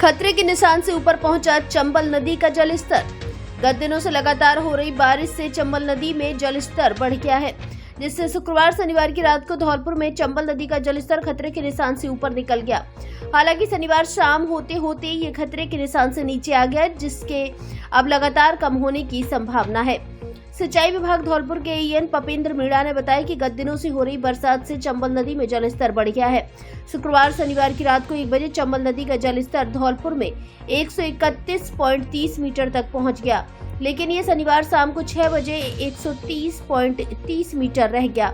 खतरे के निशान से ऊपर पहुंचा चंबल नदी का जलस्तर। गत दिनों से लगातार हो रही बारिश से चंबल नदी में जलस्तर बढ़ गया है, जिससे शुक्रवार शनिवार की रात को धौलपुर में चंबल नदी का जलस्तर खतरे के निशान से ऊपर निकल गया। हालांकि शनिवार शाम होते होते ये खतरे के निशान से नीचे आ गया, जिसके अब लगातार कम होने की संभावना है। सिंचाई विभाग धौलपुर के एएन पपेंद्र मीणा ने बताया कि गत दिनों से हो रही बरसात से चंबल नदी में जलस्तर बढ़ गया है। शुक्रवार शनिवार की रात को 1 बजे चंबल नदी का जलस्तर धौलपुर में 131.30 मीटर तक पहुंच गया, लेकिन ये शनिवार शाम को 6 बजे 130.30 मीटर रह गया।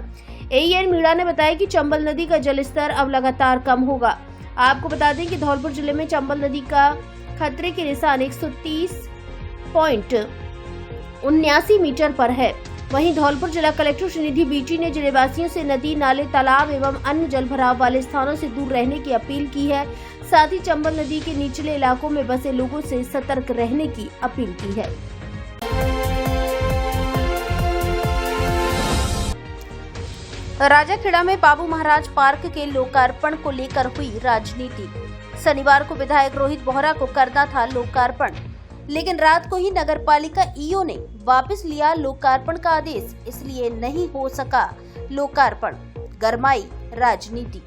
एएन मीणा ने बताया कि चंबल नदी का जलस्तर अब लगातार कम होगा। आपको बता दें कि धौलपुर जिले में चंबल नदी का खतरे के निशान 130.79 मीटर पर है। वहीं धौलपुर जिला कलेक्टर श्रीनिधि बीटी ने जिलेवासियों से नदी, नाले, तालाब एवं अन्य जलभराव वाले स्थानों से दूर रहने की अपील की है। साथ ही चंबल नदी के निचले इलाकों में बसे लोगों से सतर्क रहने की अपील की है। राजाखेड़ा में बाबू महाराज पार्क के लोकार्पण को लेकर हुई राजनीति। शनिवार को विधायक रोहित बोहरा को करना था लोकार्पण, लेकिन रात को ही नगरपालिका ईओ ने वापस लिया लोकार्पण का आदेश, इसलिए नहीं हो सका लोकार्पण। गरमाई राजनीति।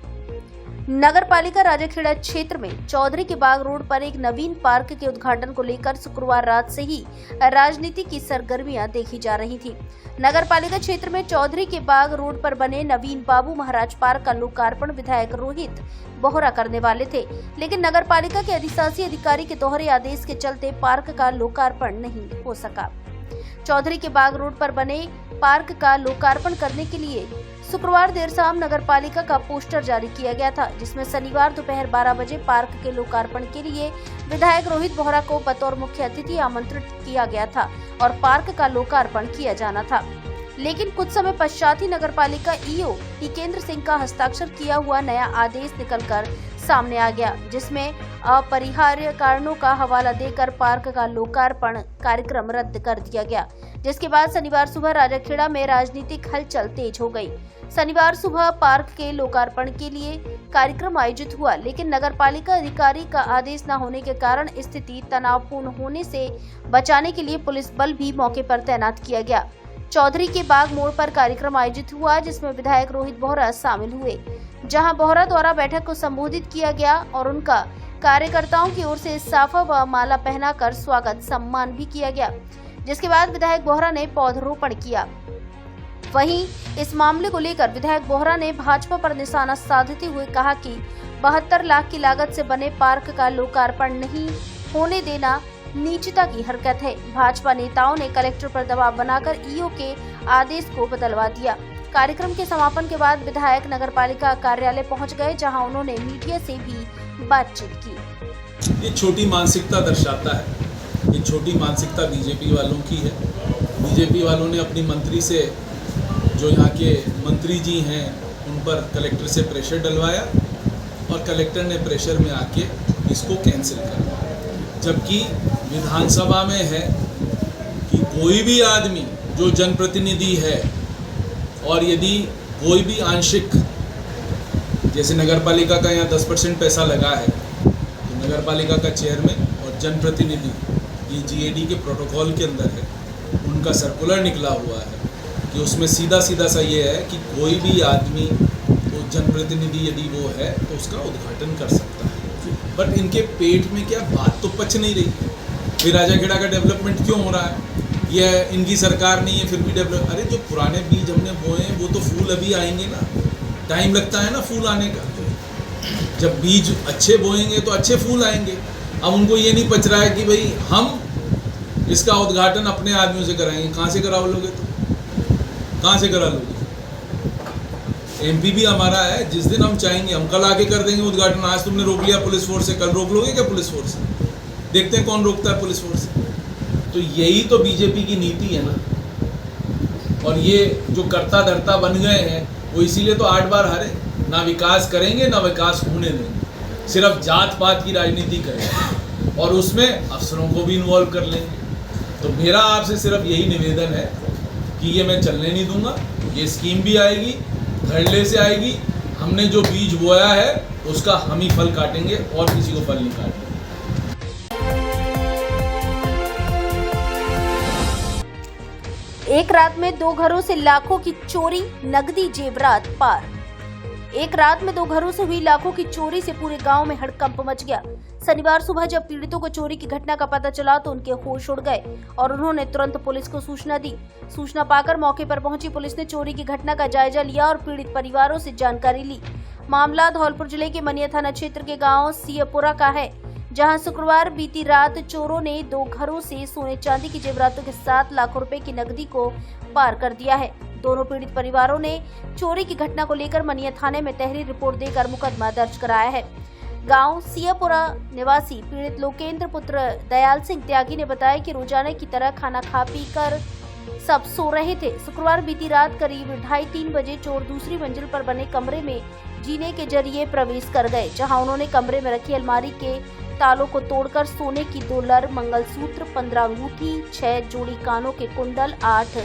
नगरपालिका राजाखेड़ा क्षेत्र में चौधरी के बाग रोड पर एक नवीन पार्क के उद्घाटन को लेकर शुक्रवार रात से ही राजनीति की सरगर्मियां देखी जा रही थी। नगरपालिका क्षेत्र में चौधरी के बाग रोड पर बने नवीन बाबू महाराज पार्क का लोकार्पण विधायक रोहित बोहरा करने वाले थे, लेकिन नगरपालिका के अधिशासी अधिकारी के दोहरे आदेश के चलते पार्क का लोकार्पण नहीं हो सका। चौधरी के बाग रोड पर बने पार्क का लोकार्पण करने के लिए शुक्रवार देर शाम नगरपालिका का पोस्टर जारी किया गया था, जिसमें शनिवार दोपहर 12 बजे पार्क के लोकार्पण के लिए विधायक रोहित बोहरा को बतौर मुख्य अतिथि आमंत्रित किया गया था और पार्क का लोकार्पण किया जाना था। लेकिन कुछ समय पश्चात ही नगरपालिका ईओ टिकेंद्र सिंह का हस्ताक्षर किया हुआ नया आदेश निकलकर सामने आ गया, जिसमें अपरिहार्य कारणों का हवाला देकर पार्क का लोकार्पण कार्यक्रम रद्द कर दिया गया। जिसके बाद शनिवार सुबह राजाखेड़ा में राजनीतिक हलचल तेज हो गई। शनिवार सुबह पार्क के लोकार्पण के लिए कार्यक्रम आयोजित हुआ, लेकिन नगरपालिका अधिकारी का आदेश न होने के कारण स्थिति तनावपूर्ण होने से बचाने के लिए पुलिस बल भी मौके पर तैनात किया गया। चौधरी के बाग मोड़ पर कार्यक्रम आयोजित हुआ, जिसमें विधायक रोहित बोहरा शामिल हुए, जहां बोहरा द्वारा बैठक को संबोधित किया गया और उनका कार्यकर्ताओं की ओर से साफा व माला पहनाकर स्वागत सम्मान भी किया गया। जिसके बाद विधायक बोहरा ने पौधरोपण किया। वहीं इस मामले को लेकर विधायक बोहरा ने भाजपा पर निशाना साधते हुए कहा कि 72 लाख की लागत से बने पार्क का लोकार्पण नहीं होने देना नीचता की हरकत है। भाजपा नेताओं ने कलेक्टर पर दबाव बनाकर ईओ के आदेश को बदलवा दिया। कार्यक्रम के समापन के बाद विधायक नगरपालिका कार्यालय पहुंच गए, जहां उन्होंने मीडिया से भी बातचीत की। ये छोटी मानसिकता दर्शाता है, ये छोटी मानसिकता बीजेपी वालों की है। बीजेपी वालों ने अपनी मंत्री से, जो यहाँ के मंत्री जी हैं, उन पर कलेक्टर से प्रेशर डलवाया और कलेक्टर ने प्रेशर में आके इसको कैंसिल कर दिया। जबकि विधानसभा में है कि कोई भी आदमी जो जनप्रतिनिधि है और यदि कोई भी आंशिक, जैसे नगरपालिका का यहाँ 10% पैसा लगा है, तो नगरपालिका का चेयरमैन और जनप्रतिनिधि, ये जीएडी के प्रोटोकॉल के अंदर है, उनका सर्कुलर निकला हुआ है कि उसमें सीधा सा ये है कि कोई भी आदमी, तो जनप्रतिनिधि यदि वो है तो उसका उद्घाटन कर सकता है। बट इनके पेट में क्या बात तो पच नहीं रही। फिर राजाखेड़ा का डेवलपमेंट क्यों हो रहा है? यह इनकी सरकार नहीं है फिर भी डेवलप। अरे जो पुराने बीज हमने बोए हैं वो तो फूल अभी आएंगे ना, टाइम लगता है ना फूल आने का। जब बीज अच्छे बोएंगे तो अच्छे फूल आएंगे। अब उनको ये नहीं पच रहा है कि भाई हम इसका उद्घाटन अपने आदमियों से कराएंगे। कहाँ से करा लोगे? तो कहाँ से करा लोगे? एमपी भी हमारा है, जिस दिन हम चाहेंगे हम कल आके कर देंगे उद्घाटन। आज तुमने रोक लिया पुलिस फोर्स से, कल रोक लोगे क्या पुलिस फोर्स से? देखते हैं कौन रोकता है पुलिस फोर्स से। तो यही तो बीजेपी की नीति है ना। और ये जो करता धरता बन गए हैं वो इसीलिए तो 8 बार हारे। ना विकास करेंगे ना विकास होने देंगे, सिर्फ जात पात की राजनीति करेंगे और उसमें अफसरों को भी इन्वॉल्व कर लेंगे। तो मेरा आपसे सिर्फ यही निवेदन है कि ये मैं चलने नहीं दूंगा। ये स्कीम भी आएगी, धड़ल्ले से आएगी। हमने जो बीज बोया है उसका हम ही फल काटेंगे और किसी को फल नहीं काटेंगे। एक रात में 2 घरों से लाखों की चोरी, नकदी जेवरात पार। एक रात में 2 घरों से हुई लाखों की चोरी से पूरे गांव में हड़कंप मच गया। शनिवार सुबह जब पीड़ितों को चोरी की घटना का पता चला तो उनके होश उड़ गए और उन्होंने तुरंत पुलिस को सूचना दी। सूचना पाकर मौके पर पहुंची पुलिस ने चोरी की घटना का जायजा लिया और पीड़ित परिवारों से जानकारी ली। मामला धौलपुर जिले के मनिया थाना क्षेत्र के गाँव सियापुरा का है, जहां शुक्रवार बीती रात चोरों ने 2 घरों से सोने चांदी की जेवरातों के साथ लाखों रुपए की नकदी को पार कर दिया है। दोनों पीड़ित परिवारों ने चोरी की घटना को लेकर मनिया थाने में तहरीर रिपोर्ट देकर मुकदमा दर्ज कराया है। गांव सियापुरा निवासी पीड़ित लोकेंद्र पुत्र दयाल सिंह त्यागी ने बताया कि रोजाना की तरह खाना खा पी कर सब सो रहे थे। शुक्रवार बीती रात करीब 2:30-3 बजे चोर दूसरी मंजिल पर बने कमरे में जीने के जरिए प्रवेश कर गए, जहां उन्होंने कमरे में रखी अलमारी के तालों को तोड़कर सोने की 2 लर, मंगलसूत्र, 15 अंगूठी, 6 जोड़ी कानों के कुंडल, 8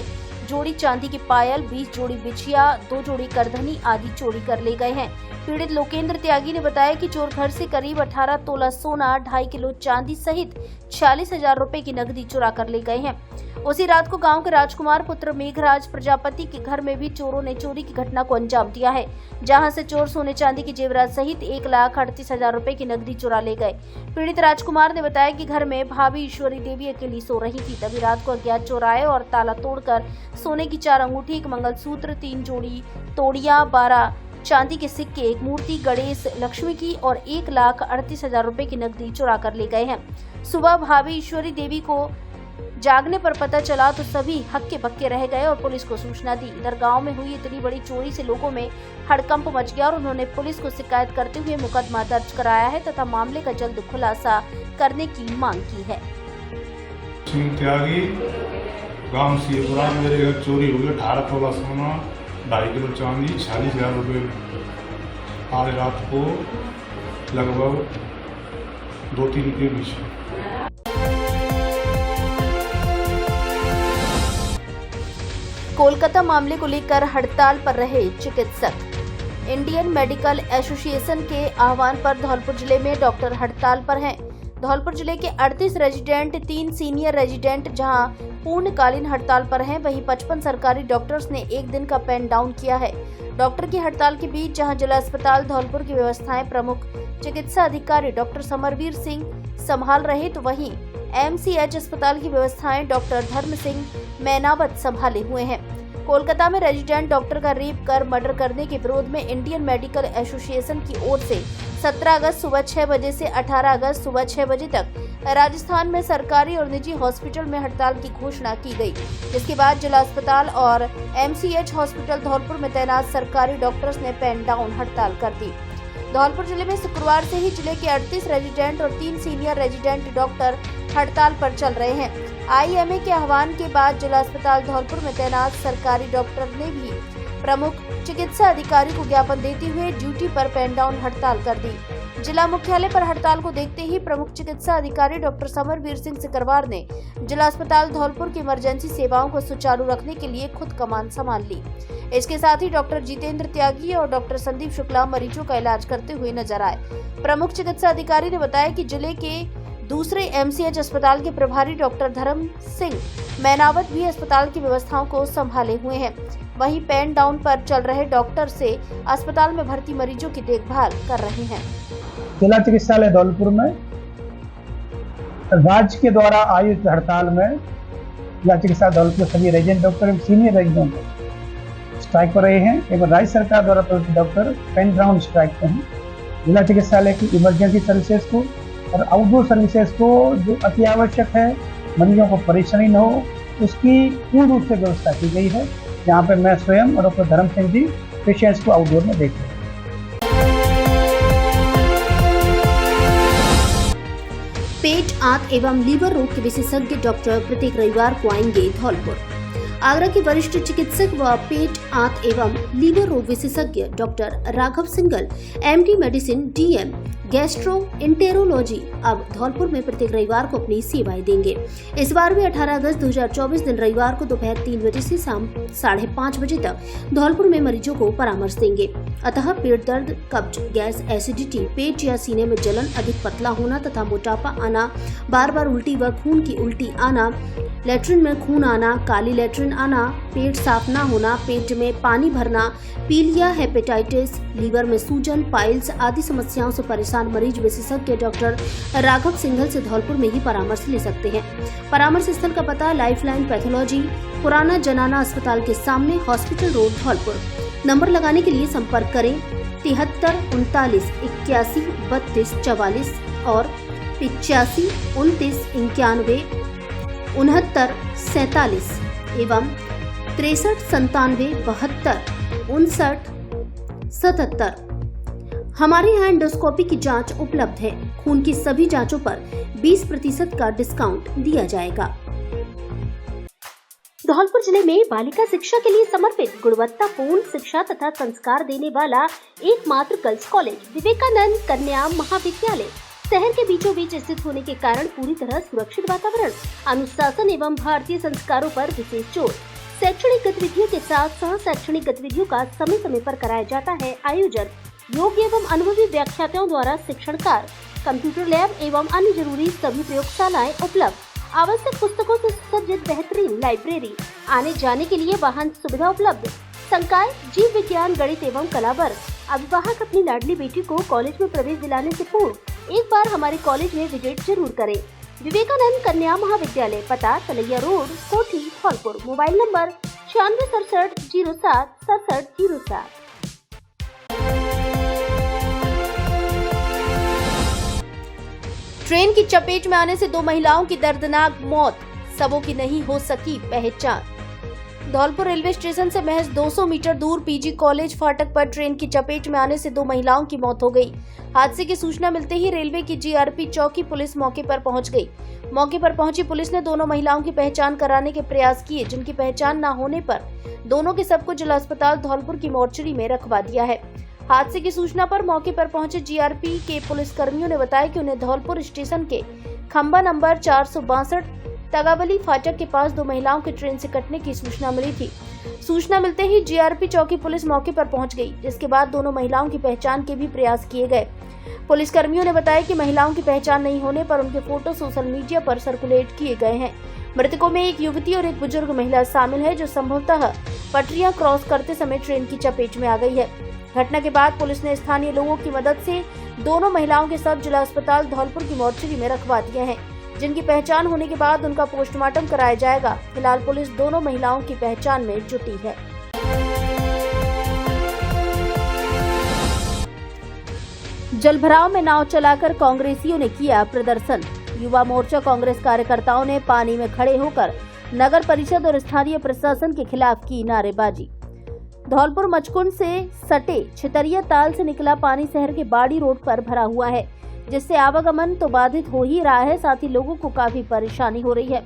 जोड़ी चांदी की पायल, 20 जोड़ी बिछिया, 2 जोड़ी करधनी आदि चोरी कर ले गए हैं। पीड़ित लोकेंद्र त्यागी ने बताया कि चोर घर से करीब 18 तोला सोना, 2.5 किलो चांदी सहित 46,000 रुपए की नकदी चुरा कर ले गए हैं। उसी रात को गांव के राजकुमार पुत्र मेघराज प्रजापति के घर में भी चोरों ने चोरी की घटना को अंजाम दिया है, जहां से चोर सोने चांदी की जेवरात सहित 1,38,000 रुपए की नकदी चुरा ले गए। पीड़ित राजकुमार ने बताया कि घर में भाभी ईश्वरी देवी अकेली सो रही थी, तभी रात को अज्ञात चोर आए और ताला तोड़कर सोने की 4 अंगूठी, 1 मंगलसूत्र, 3 जोड़ी तोड़ियां, 12 चांदी के सिक्के, 1 मूर्ति गणेश लक्ष्मी की और 1,38,000 रुपए की नकदी चुरा कर ले गए हैं। सुबह भाभी ईश्वरी देवी को जागने पर पता चला तो सभी हक्के बक्के रह गए और पुलिस को सूचना दी। इधर गांव में हुई इतनी बड़ी चोरी से लोगों में हड़कंप मच गया और उन्होंने पुलिस को शिकायत करते हुए मुकदमा दर्ज कराया है तथा मामले का जल्द खुलासा करने की मांग की है। सिंह त्यागी, गांव सियापुरा में मेरे घर चोरी हुई। 18 तोला सोना, 2.5 किलो चांदी, 46,000 रुपये आज रात को लगभग 2-3 के बीच। कोलकाता मामले को लेकर हड़ताल पर रहे चिकित्सक। इंडियन मेडिकल एसोसिएशन के आह्वान पर धौलपुर जिले में डॉक्टर हड़ताल पर हैं। धौलपुर जिले के 38 रेजिडेंट, 3 सीनियर रेजिडेंट जहां पूर्णकालीन हड़ताल पर हैं, वहीं 55 सरकारी डॉक्टर्स ने 1 दिन का पेन डाउन किया है। डॉक्टर की हड़ताल के बीच जहां जिला अस्पताल धौलपुर की व्यवस्थाएं प्रमुख चिकित्सा अधिकारी डॉक्टर समरवीर सिंह संभाल रहे, तो वहीं MCH अस्पताल की व्यवस्थाएं डॉक्टर धर्म सिंह मैनावत संभाले हुए हैं। कोलकाता में रेजिडेंट डॉक्टर का रेप कर मर्डर करने के विरोध में इंडियन मेडिकल एसोसिएशन की ओर से 17 अगस्त सुबह 6 बजे से 18 अगस्त सुबह 6 बजे तक राजस्थान में सरकारी और निजी हॉस्पिटल में हड़ताल की घोषणा की गई, जिसके बाद जिला अस्पताल और MCH हॉस्पिटल धौलपुर में तैनात सरकारी डॉक्टर्स ने पेन डाउन हड़ताल कर दी। धौलपुर जिले में शुक्रवार से ही जिले के 38 रेजिडेंट और 3 सीनियर रेजिडेंट डॉक्टर हड़ताल पर चल रहे हैं। IMA के आह्वान के बाद जिला अस्पताल धौलपुर में तैनात सरकारी डॉक्टर ने भी प्रमुख चिकित्सा अधिकारी को ज्ञापन देते हुए ड्यूटी पर पेन डाउन हड़ताल कर दी। जिला मुख्यालय पर हड़ताल को देखते ही प्रमुख चिकित्सा अधिकारी डॉक्टर समरवीर सिंह सिकरवार ने जिला अस्पताल धौलपुर की इमरजेंसी सेवाओं को सुचारू रखने के लिए खुद कमान संभाल ली। इसके साथ ही डॉक्टर जितेंद्र त्यागी और डॉक्टर संदीप शुक्ला मरीजों का इलाज करते हुए नजर आए। प्रमुख चिकित्सा अधिकारी ने बताया कि जिले के दूसरे MCH अस्पताल के प्रभारी डॉक्टर धर्म सिंह मैनावत भी अस्पताल की व्यवस्थाओं को संभाले हुए हैं। वहीं पेन डाउन पर चल रहे डॉक्टर से अस्पताल में भर्ती मरीजों की देखभाल कर रहे हैं। जिला चिकित्सालय धौलपुर में राज्य के द्वारा आयोजित हड़ताल में जिला चिकित्सालय धौलपुर सभी रेजिडेंट डॉक्टर एवं सीनियर रेजिडेंट स्ट्राइक पर रहे हैं एवं राज्य सरकार द्वारा प्रदत्त डॉक्टर पेन डाउन स्ट्राइक पे हैं। जिला चिकित्सालय की इमरजेंसी सर्विसेज को और आउटडोर सर्विसेज को जो अति आवश्यक है, मरीजों को परेशानी न हो, उसकी पूर्ण रूप से व्यवस्था की गई है। यहाँ पे मैं स्वयं और डॉक्टर धर्म सिंह जी पेशेंट्स को आउटडोर में देख रहे हैं। पेट, आंत एवं लीवर रोग के विशेषज्ञ डॉक्टर प्रत्येक रविवार को आएंगे धौलपुर। आगरा के वरिष्ठ चिकित्सक व पेट, आंत एवं लीवर रोग विशेषज्ञ doctor Raghav single MD medicine DM gastroenterology अब धौलपुर में प्रत्येक रविवार को अपनी सेवाएं देंगे। इस बार भी 18 अगस्त 2024 दिन रविवार को दोपहर 3 बजे से शाम 5:30 बजे तक धौलपुर में मरीजों को परामर्श देंगे। अतः पेट दर्द, कब्ज, गैस, एसिडिटी, पेट या सीने में जलन, अधिक पतला होना तथा मोटापा आना, बार बार उल्टी व खून की उल्टी आना, लैट्रिन में खून आना, काली लैट्रिन जलन आना, पेट साफ ना होना, पेट में पानी भरना, पीलिया, हेपेटाइटिस, लीवर में सूजन, पाइल्स आदि समस्याओं से परेशान मरीज विशेषज्ञ डॉक्टर राघव सिंघल से धौलपुर में ही परामर्श ले सकते हैं। परामर्श स्थल का पता लाइफलाइन पैथोलॉजी, पुराना जनाना अस्पताल के सामने, हॉस्पिटल रोड, धौलपुर। नंबर लगाने के लिए संपर्क करें 73 39 81 32 44 और 85 29 91 69 47 एवं 63 97 72 59 77। हमारे यहाँ एंडोस्कोपी की जांच उपलब्ध है। खून की सभी जांचों पर 20% का डिस्काउंट दिया जाएगा। धौलपुर जिले में बालिका शिक्षा के लिए समर्पित गुणवत्तापूर्ण शिक्षा तथा संस्कार देने वाला एकमात्र गर्ल्स कॉलेज विवेकानंद कन्या महाविद्यालय शहर के बीचों बीच स्थित होने के कारण पूरी तरह सुरक्षित वातावरण, अनुशासन एवं भारतीय संस्कारों पर विशेष जोर। शैक्षणिक गतिविधियों के साथ सह शैक्षणिक गतिविधियों का समय समय पर कराया जाता है आयोजन। योग्य एवं अनुभवी व्याख्याताओं द्वारा शिक्षण कार्य, कंप्यूटर लैब एवं अन्य जरूरी सभी प्रयोगशालाएं उपलब्ध। आवश्यक पुस्तकों से सुसज्जित बेहतरीन लाइब्रेरी, आने जाने के लिए वाहन सुविधा उपलब्ध। संकाय, जीव विज्ञान, गणित एवं कला वर्ग। अभिभावक अपनी लाडली बेटी को कॉलेज में प्रवेश दिलाने से पूर्व एक बार हमारे कॉलेज में विजिट जरूर करें। विवेकानंद कन्या महाविद्यालय, पता तलैया रोड, कोठी, धौलपुर। Mobile number 96 67 07 67। ट्रेन की चपेट में आने से 2 महिलाओं की दर्दनाक मौत, सबों की नहीं हो सकी पहचान। धौलपुर रेलवे स्टेशन से महज 200 मीटर दूर पीजी कॉलेज फाटक पर ट्रेन की चपेट में आने से 2 महिलाओं की मौत हो गई। हादसे की सूचना मिलते ही रेलवे की जीआरपी चौकी पुलिस मौके पर पहुंच गई। मौके पर पहुंची पुलिस ने दोनों महिलाओं की पहचान कराने के प्रयास किए, जिनकी पहचान न होने पर दोनों के शव को जिला अस्पताल धौलपुर की मोर्चरी में रखवा दिया है। हादसे की सूचना पर मौके पर पहुंचे जीआरपी के पुलिस कर्मियों ने बताया कि उन्हें धौलपुर स्टेशन के खंबा नंबर 462 तगावली फाटक के पास 2 महिलाओं के ट्रेन से कटने की सूचना मिली थी। सूचना मिलते ही जीआरपी चौकी पुलिस मौके पर पहुंच गई, जिसके बाद दोनों महिलाओं की पहचान के भी प्रयास किए गए। पुलिस कर्मियों ने बताया कि महिलाओं की पहचान नहीं होने पर उनके फोटो सोशल मीडिया पर सर्कुलेट किए गए हैं। मृतकों में एक युवती और एक बुजुर्ग महिला शामिल है, जो संभवतः पटरियां क्रॉस करते समय ट्रेन की चपेट में आ गई है। घटना के बाद पुलिस ने स्थानीय लोगों की मदद से दोनों महिलाओं के शव जिला अस्पताल धौलपुर की मोर्चरी में रखवा दिए हैं, जिनकी पहचान होने के बाद उनका पोस्टमार्टम कराया जाएगा। फिलहाल पुलिस दोनों महिलाओं की पहचान में जुटी है। जलभराव में नाव चलाकर कांग्रेसियों ने किया प्रदर्शन। युवा मोर्चा कांग्रेस कार्यकर्ताओं ने पानी में खड़े होकर नगर परिषद और स्थानीय प्रशासन के खिलाफ की नारेबाजी। धौलपुर मचकुंड से सटे छितरिया ताल से निकला पानी शहर के बाड़ी रोड पर भरा हुआ है, जिससे आवागमन तो बाधित हो ही रहा है, साथ ही लोगों को काफी परेशानी हो रही है।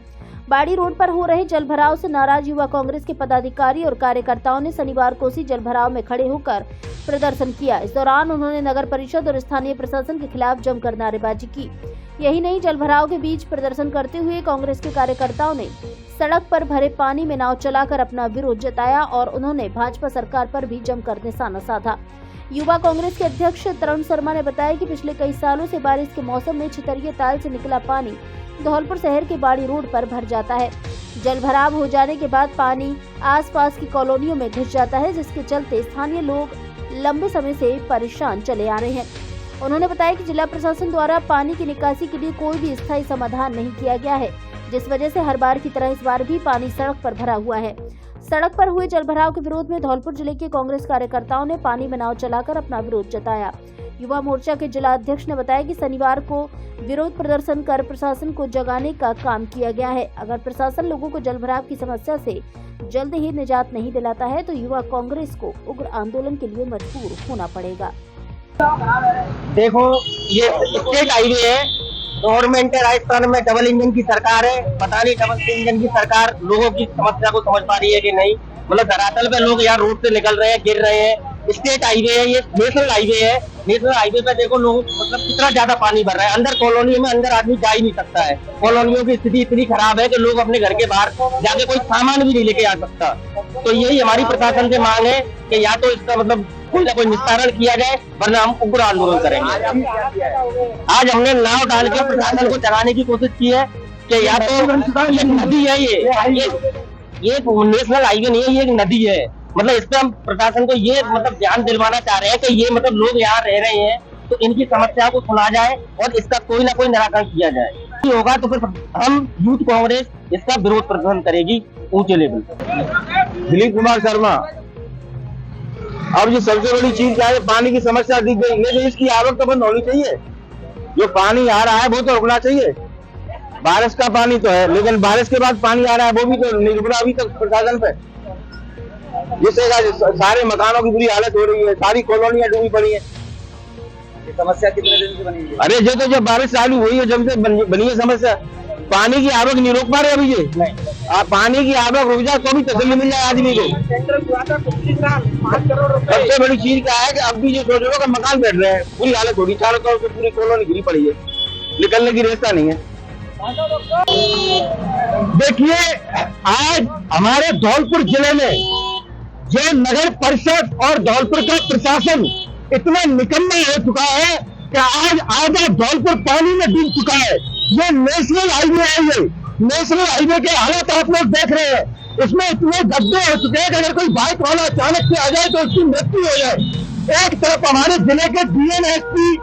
बाड़ी रोड पर हो रहे जलभराव से नाराज युवा कांग्रेस के पदाधिकारी और कार्यकर्ताओं ने शनिवार को उसी जलभराव में खड़े होकर प्रदर्शन किया। इस दौरान उन्होंने नगर परिषद और स्थानीय प्रशासन के खिलाफ जमकर नारेबाजी की। यही नहीं, जलभराव के बीच प्रदर्शन करते हुए कांग्रेस के कार्यकर्ताओं ने सड़क पर भरे पानी में नाव चलाकर अपना विरोध जताया और उन्होंने भाजपा सरकार पर भी जमकर निशाना साधा। युवा कांग्रेस के अध्यक्ष तरुण शर्मा ने बताया कि पिछले कई सालों से बारिश के मौसम में छितरिया ताल से निकला पानी धौलपुर शहर के बाड़ी रोड पर भर जाता है। जलभराव हो जाने के बाद पानी आसपास की कॉलोनियों में घुस जाता है, जिसके चलते स्थानीय लोग लंबे समय से परेशान चले आ रहे हैं। उन्होंने बताया कि जिला प्रशासन द्वारा पानी की निकासी के लिए कोई भी स्थायी समाधान नहीं किया गया है, जिस वजह से हर बार की तरह इस बार भी पानी सड़क पर भरा हुआ है। सड़क पर हुए जलभराव के विरोध में धौलपुर जिले के कांग्रेस कार्यकर्ताओं ने पानी में नाव चलाकर अपना विरोध जताया। युवा मोर्चा के जिला अध्यक्ष ने बताया कि शनिवार को विरोध प्रदर्शन कर प्रशासन को जगाने का काम किया गया है। अगर प्रशासन लोगों को जलभराव की समस्या से जल्द ही निजात नहीं दिलाता है तो युवा कांग्रेस को उग्र आंदोलन के लिए मजबूर होना पड़ेगा। देखो, ये स्टेट हाईवे है, गवर्नमेंट है, राजस्थान में डबल इंजन की सरकार है। पता नहीं डबल इंजन की सरकार लोगों की समस्या को समझ पा रही है कि नहीं। मतलब धरातल पे लोग यहाँ रोड से निकल रहे हैं, गिर रहे हैं। स्टेट हाईवे है, ये नेशनल हाईवे है। नेशनल हाईवे पे देखो लोग मतलब कितना ज्यादा पानी भर रहा है। अंदर कॉलोनी में अंदर आदमी जा ही नहीं सकता है। कॉलोनियों की स्थिति इतनी खराब है कि लोग अपने घर के बाहर जाके कोई सामान भी नहीं लेके आ सकता। तो यही हमारी प्रशासन से मांग है कि या तो इसका मतलब कोई ना कोई निस्तारण किया जाए, वरना हम उग्र आंदोलन करेंगे। आज हमने नाव डाल के प्रशासन को जगाने की कोशिश की है कि या तो ये नदी है, ये ये नेशनल हाईवे नहीं है, ये एक नदी है। मतलब इस पे हम प्रशासन को ये मतलब ध्यान दिलवाना चाह रहे हैं कि ये मतलब लोग यहाँ रह रहे हैं तो इनकी समस्या को सुना जाए और इसका कोई ना कोई निराकरण किया जाए। नहीं होगा तो फिर हम यूथ कांग्रेस इसका विरोध प्रदर्शन करेगी ऊंचे लेवल पर। दिलीप कुमार शर्मा। अब जो सबसे बड़ी चीज क्या है, पानी की समस्या दिख गई, लेकिन इसकी आवक तो बंद होनी चाहिए। जो पानी आ रहा है वो तो रुकना चाहिए। बारिश का पानी तो है, लेकिन बारिश के बाद पानी आ रहा है वो भी तो नहीं रुक रहा अभी तक प्रशासन पे, जिससे सारे मकानों की बुरी हालत हो रही है, सारी कॉलोनियां डूबी पड़ी है। समस्या कितने दिन से बनी है? अरे जो तो जब बारिश चालू हुई है जब से बनी है समस्या। पानी की आवक नहीं रोक पा रहे अभी ये। पानी की आवक रुक जाए तो भी तसल्ली मिल जाए आदमी को। सबसे बड़ी चीज क्या है कि अब भी जो सोच रहे हो कि मकान बैठ रहे हैं, पूरी हालत होगी, चारों तरफ से पूरी कॉलोनी घिरी पड़ी है, निकलने की रास्ता नहीं है। देखिए, आज हमारे धौलपुर जिले में जो नगर परिषद और धौलपुर का प्रशासन इतना निकम्मा हो चुका है कि आज आधा धौलपुर पानी में डूब चुका है। ये नेशनल हाईवे है, ये नेशनल हाईवे के हालत आप लोग देख रहे हैं। इसमें इतने गड्ढे हो चुके हैं कि अगर कोई बाइक वाला अचानक से आ जाए तो उसकी मृत्यु हो जाए। एक तरफ हमारे जिले के डीएनएसपी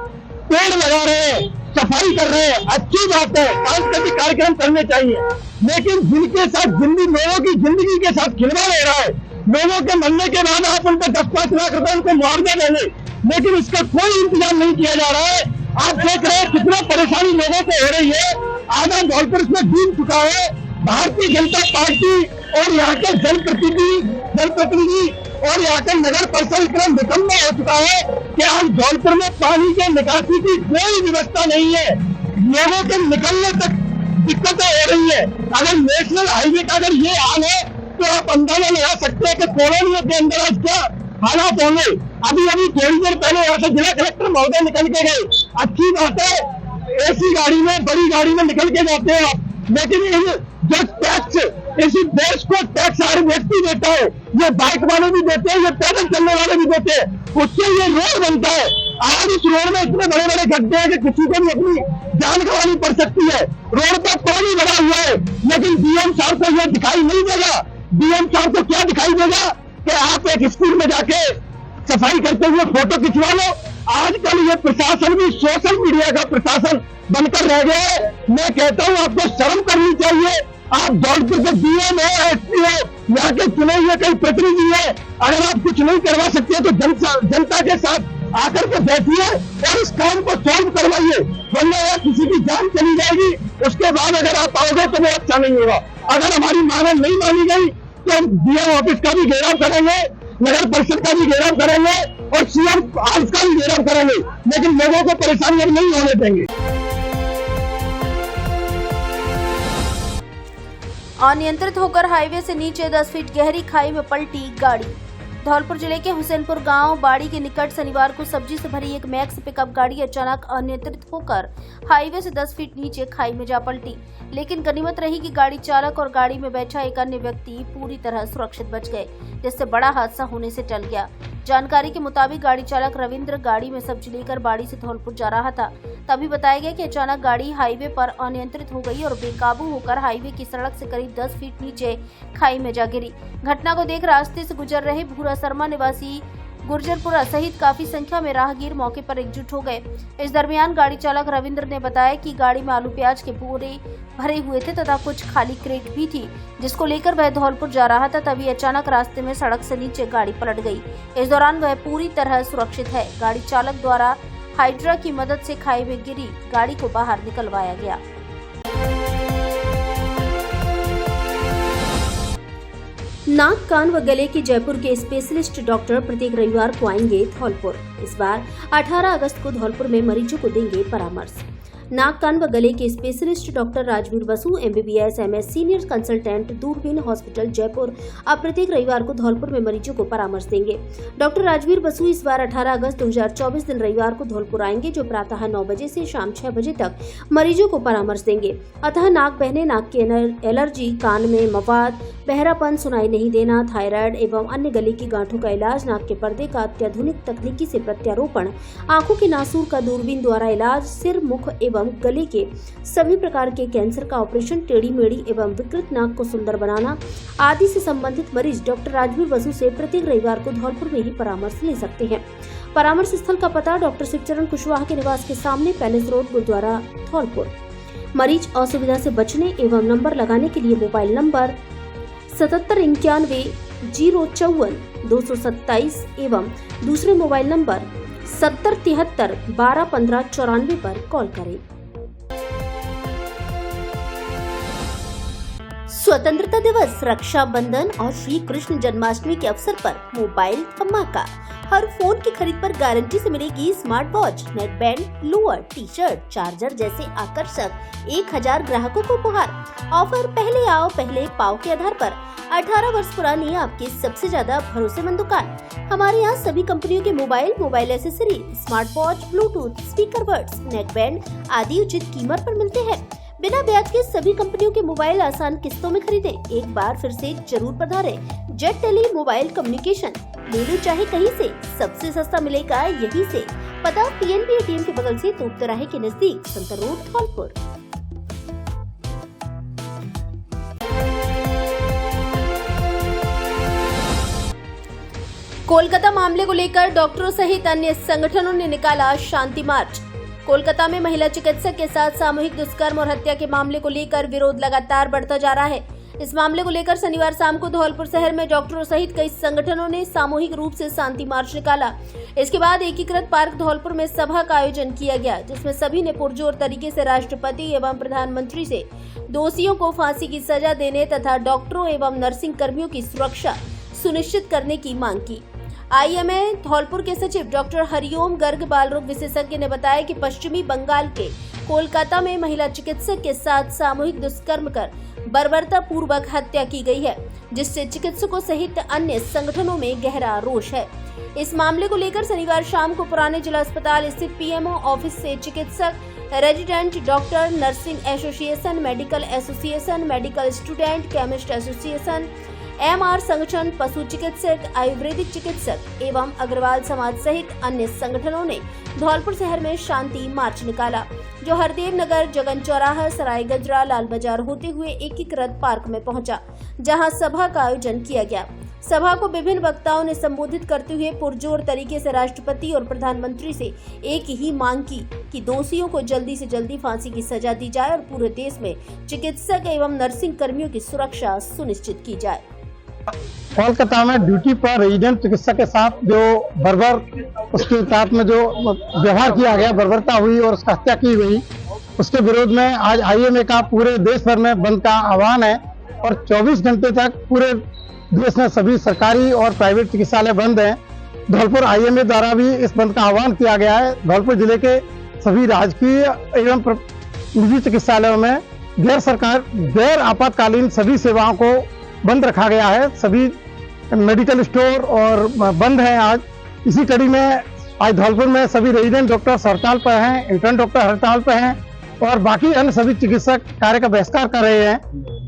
पेड़ लगा रहे हैं, सफाई कर रहे हैं, अच्छी बात है, सांस्कृतिक कार्यक्रम करने चाहिए, लेकिन जिनके साथ लोगों की जिंदगी के साथ खिलवाड़ हो रहा है, लोगों के मरने के बाद आप उनको 10-5 लाख रुपए उनको मुआवजा देंगे, लेकिन इसका कोई इंतजाम नहीं किया जा रहा है। आप देख रहे हैं कितना परेशानी लोगों को हो रही है। आधा धौलपुर इसमें डूब चुका है। भारतीय जनता पार्टी और यहाँ के जनप्रतिनिधि और यहाँ के नगर परिषद इतना निकम्मा हो चुका है कि आज धौलपुर में पानी के निकासी की कोई व्यवस्था नहीं है। लोगों के निकलने तक दिक्कतें हो रही है। अगर नेशनल हाईवे का अगर ये हाल है तो आप अंदाजा लगा सकते हैं कि कॉलोनियों के अंदर आज क्या हालात होंगे। अभी थोड़ी देर पहले यहाँ से जिला कलेक्टर महोदय निकल के गए। अच्छी बात है, ऐसी गाड़ी में, बड़ी गाड़ी में निकल के जाते हैं आप, लेकिन जो टैक्स इसी देश को टैक्स हर व्यक्ति देता है, ये बाइक वाले भी देते हैं, ये पैदल चलने वाले भी देते हैं, उससे ये रोड बनता है। आज इस रोड में इतने बड़े बड़े गड्ढे हैं कि किसी को भी अपनी जान गंवानी पड़ सकती है। रोड पर पानी भरा हुआ है, लेकिन डीएम साहब को ये दिखाई नहीं देगा। डीएम साहब को क्या दिखाई देगा कि आप एक स्कूल में जाके सफाई करते हुए फोटो खिंचवा लो। आजकल ये प्रशासन भी सोशल मीडिया का प्रशासन बनकर रह गया है। मैं कहता हूँ आपको शर्म करनी चाहिए। आप धौलपुर के डीएम है, एसपी है, यहाँ के चुने हुए कई प्रतिनिधि है, अगर आप कुछ नहीं करवा सकते तो जनता के साथ आकर के बैठिए और इस काम को सॉल्व करवाइए, वरना यार किसी की जान चली जाएगी। उसके बाद अगर आप आओगे तो वो अच्छा नहीं होगा। अगर हमारी मांग नहीं मानी गई तो हम डीएम ऑफिस का भी घेराव करेंगे, नगर परिषद का भी घेराव करेंगे और सीएम हाउस का भी घेराव करेंगे, लेकिन लोगों को परेशानी अब नहीं होने देंगे। अनियंत्रित होकर हाईवे से नीचे 10 फीट गहरी खाई में पलटी गाड़ी। धौलपुर जिले के हुसैनपुर गांव बाड़ी के निकट शनिवार को सब्जी से भरी एक मैक्स पिकअप गाड़ी अचानक अनियंत्रित होकर हाईवे से 10 फीट नीचे खाई में जा पलटी, लेकिन गनीमत रही कि गाड़ी चालक और गाड़ी में बैठा एक अन्य व्यक्ति पूरी तरह सुरक्षित बच गए, जिससे बड़ा हादसा होने से टल गया। जानकारी के मुताबिक गाड़ी चालक रविंद्र गाड़ी में सब्जी लेकर बाड़ी से धौलपुर जा रहा था। तभी बताया गया कि अचानक गाड़ी हाईवे पर अनियंत्रित हो गई और बेकाबू होकर हाईवे की सड़क से करीब 10 फीट नीचे खाई में जा गिरी। घटना को देख रास्ते से गुजर रहे भूरा शर्मा निवासी गुर्जरपुरा सहित काफी संख्या में राहगीर मौके पर एकजुट हो गए। इस दरमियान गाड़ी चालक रविंद्र ने बताया कि गाड़ी में आलू प्याज के बोरे भरे हुए थे तथा कुछ खाली क्रेट भी थी, जिसको लेकर वह धौलपुर जा रहा था। तभी अचानक रास्ते में सड़क से नीचे गाड़ी पलट गई। इस दौरान वह पूरी तरह सुरक्षित है। गाड़ी चालक द्वारा हाइड्रा की मदद से खाई में गिरी गाड़ी को बाहर निकलवाया गया। नाक कान व गले के जयपुर के स्पेशलिस्ट डॉक्टर प्रत्येक रविवार को आएंगे धौलपुर। इस बार 18 अगस्त को धौलपुर में मरीजों को देंगे परामर्श। नाक कान व गले के specialist doctor Rajveer Basu MBBS MS senior consultant दूरबीन हॉस्पिटल जयपुर अब प्रत्येक रविवार को धौलपुर में मरीजों को परामर्श देंगे। डॉक्टर राजवीर बसु इस बार 18 अगस्त 2024 दिन रविवार को धौलपुर आएंगे, जो प्रातः 9 बजे से शाम 6 बजे तक मरीजों को परामर्श देंगे। अतः नाक बहने, नाक की एलर्जी, कान में मवाद, बहरापन, सुनाई नहीं देना, थायराइड एवं अन्य गले की गांठों का इलाज, नाक के पर्दे का अत्याधुनिक तकनीकी से प्रत्यारोपण, आंखों के नासूर का दूरबीन द्वारा इलाज, सिर, मुख एवं गले के सभी प्रकार के कैंसर का ऑपरेशन, टेढ़ी मेढ़ी एवं विकृत नाक को सुंदर बनाना आदि से संबंधित मरीज डॉक्टर राजवीर बसु से प्रत्येक रविवार को धौलपुर में ही परामर्श ले सकते हैं। परामर्श स्थल का पता डॉक्टर शिवचरण कुशवाहा के निवास के सामने, पैलेस रोड, गुरुद्वारा, धौलपुर। मरीज असुविधा से बचने एवं नंबर लगाने के लिए मोबाइल नंबर 7791 054 227 एवं दूसरे मोबाइल नंबर 7073 12 15 94 पर कॉल करें। स्वतंत्रता दिवस, रक्षाबंधन और श्री कृष्ण जन्माष्टमी के अवसर पर मोबाइल धमाका। हर फोन की खरीद पर गारंटी से मिलेगी smart watch, neck band, lower, T shirt, charger जैसे आकर्षक 1000 ग्राहकों को उपहार। ऑफर पहले आओ पहले पाओ के आधार पर 18 वर्ष पुरानी आपकी सबसे ज्यादा भरोसेमंद दुकान। हमारे यहाँ सभी कंपनियों के mobile accessory, smart watch, Bluetooth, speaker buds, neck band आदि उचित कीमत पर मिलते हैं। बिना ब्याज के सभी कंपनियों के मोबाइल आसान किस्तों में खरीदें। एक बार फिर से जरूर पधारें। जेट टेली मोबाइल कम्युनिकेशन, ले लो चाहे कहीं से, सबसे सस्ता मिलेगा यहीं से। पता पीएनबी एटीएम के बगल से, तोप तिराहे के नजदीक, संतर रोड, धौलपुर। कोलकाता मामले को लेकर डॉक्टरों सहित अन्य संगठनों ने निकाला शांति मार्च। कोलकाता में महिला चिकित्सक के साथ सामूहिक दुष्कर्म और हत्या के मामले को लेकर विरोध लगातार बढ़ता जा रहा है। इस मामले को लेकर शनिवार शाम को धौलपुर शहर में डॉक्टरों सहित कई संगठनों ने सामूहिक रूप से शांति मार्च निकाला। इसके बाद एकीकृत पार्क धौलपुर में सभा का आयोजन किया गया, जिसमें सभी ने पुरजोर तरीके से राष्ट्रपति एवं प्रधानमंत्री से दोषियों को फांसी की सजा देने तथा डॉक्टरों एवं नर्सिंग कर्मियों की सुरक्षा सुनिश्चित करने की मांग की। आईएमए धौलपुर के सचिव डॉक्टर हरिओम गर्ग बाल रोग विशेषज्ञ ने बताया कि पश्चिमी बंगाल के कोलकाता में महिला चिकित्सक के साथ सामूहिक दुष्कर्म कर बर्बरता पूर्वक हत्या की गई है, जिससे चिकित्सकों सहित अन्य संगठनों में गहरा रोष है। इस मामले को लेकर शनिवार शाम को पुराने जिला अस्पताल स्थित पीएमओ ऑफिस से चिकित्सक, resident doctor, nursing association, medical association, medical student, chemist association, MR संगठन, पशु चिकित्सक, आयुर्वेदिक चिकित्सक एवं अग्रवाल समाज सहित अन्य संगठनों ने धौलपुर शहर में शांति मार्च निकाला, जो हरदेव नगर, जगन चौराहा, सराय गजरा, लाल बाजार होते हुए एकीकृत पार्क में पहुंचा, जहां सभा का आयोजन किया गया। सभा को विभिन्न वक्ताओं ने संबोधित करते हुए पुरजोर तरीके से राष्ट्रपति और प्रधानमंत्री से एक ही मांग की कि दोषियों को जल्दी से जल्दी फांसी की सजा दी जाए और पूरे देश में चिकित्सक एवं नर्सिंग कर्मियों की सुरक्षा सुनिश्चित की जाए। कोलकाता में ड्यूटी पर रेजिडेंट चिकित्सक के साथ जो उसके साथ में जो व्यवहार किया गया, बर्बरता हुई और उसका हत्या की गई, उसके विरोध में आज आईएमए का पूरे देश भर में बंद का आह्वान है और 24 घंटे तक पूरे देश में सभी सरकारी और प्राइवेट चिकित्सालय बंद हैं। धौलपुर आईएमए द्वारा भी इस बंद का आह्वान किया गया है। धौलपुर जिले के सभी राजकीय एवं निजी चिकित्सालयों में गैर आपातकालीन सभी सेवाओं को बंद रखा गया है। सभी मेडिकल स्टोर और बंद हैं। आज इसी कड़ी में आज धौलपुर में सभी रेजिडेंट डॉक्टर हड़ताल पर हैं, इंटर्न डॉक्टर हड़ताल पर हैं और बाकी अन्य सभी चिकित्सक कार्य का बहिष्कार कर रहे हैं।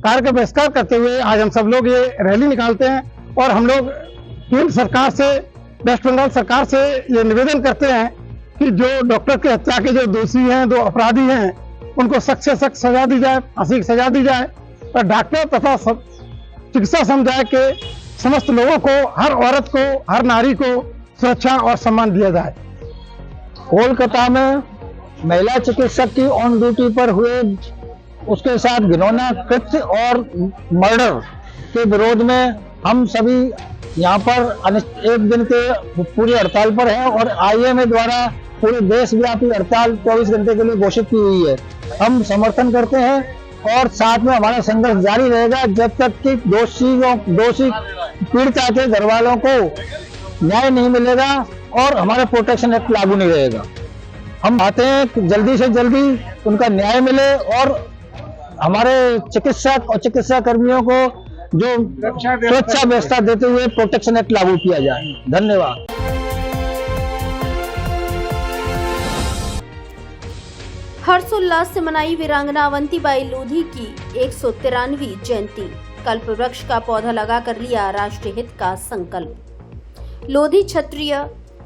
कार्य का बहिष्कार करते हुए आज हम सब लोग ये रैली निकालते हैं और हम लोग केंद्र सरकार से, वेस्ट बंगाल सरकार से ये निवेदन करते हैं कि जो डॉक्टर की हत्या के जो दोषी हैं, जो अपराधी हैं, उनको सख्त से सख्त सजा दी जाए, फांसी की सजा दी जाए और डॉक्टर तथा चिकित्सा समुदाय के समस्त लोगों को, हर औरत को, हर नारी को सुरक्षा और सम्मान दिया जाए। कोलकाता में महिला चिकित्सक की ऑन ड्यूटी पर हुए उसके साथ घिनौना कृत्य और मर्डर के विरोध में हम सभी यहाँ पर एक दिन के पूरी हड़ताल पर हैं और आईएमए द्वारा पूरे देशव्यापी हड़ताल 24 घंटे के लिए घोषित की हुई है। हम समर्थन करते हैं और साथ में हमारा संघर्ष जारी रहेगा जब तक कि दोषी पीड़िता के घर वालों को न्याय नहीं मिलेगा और हमारा प्रोटेक्शन एक्ट लागू नहीं रहेगा। हम चाहते हैं कि जल्दी से जल्दी उनका न्याय मिले और हमारे चिकित्सक और चिकित्सा कर्मियों को जो सुरक्षा व्यवस्था देते हुए प्रोटेक्शन एक्ट लागू किया जाए। धन्यवाद। हर्षोल्लास से मनाई वीरांगना अवंतीबाई लोधी की 193वीं जयंती। कल्प वृक्ष का पौधा लगाकर लिया राष्ट्रीय हित का संकल्प। लोधी क्षत्रिय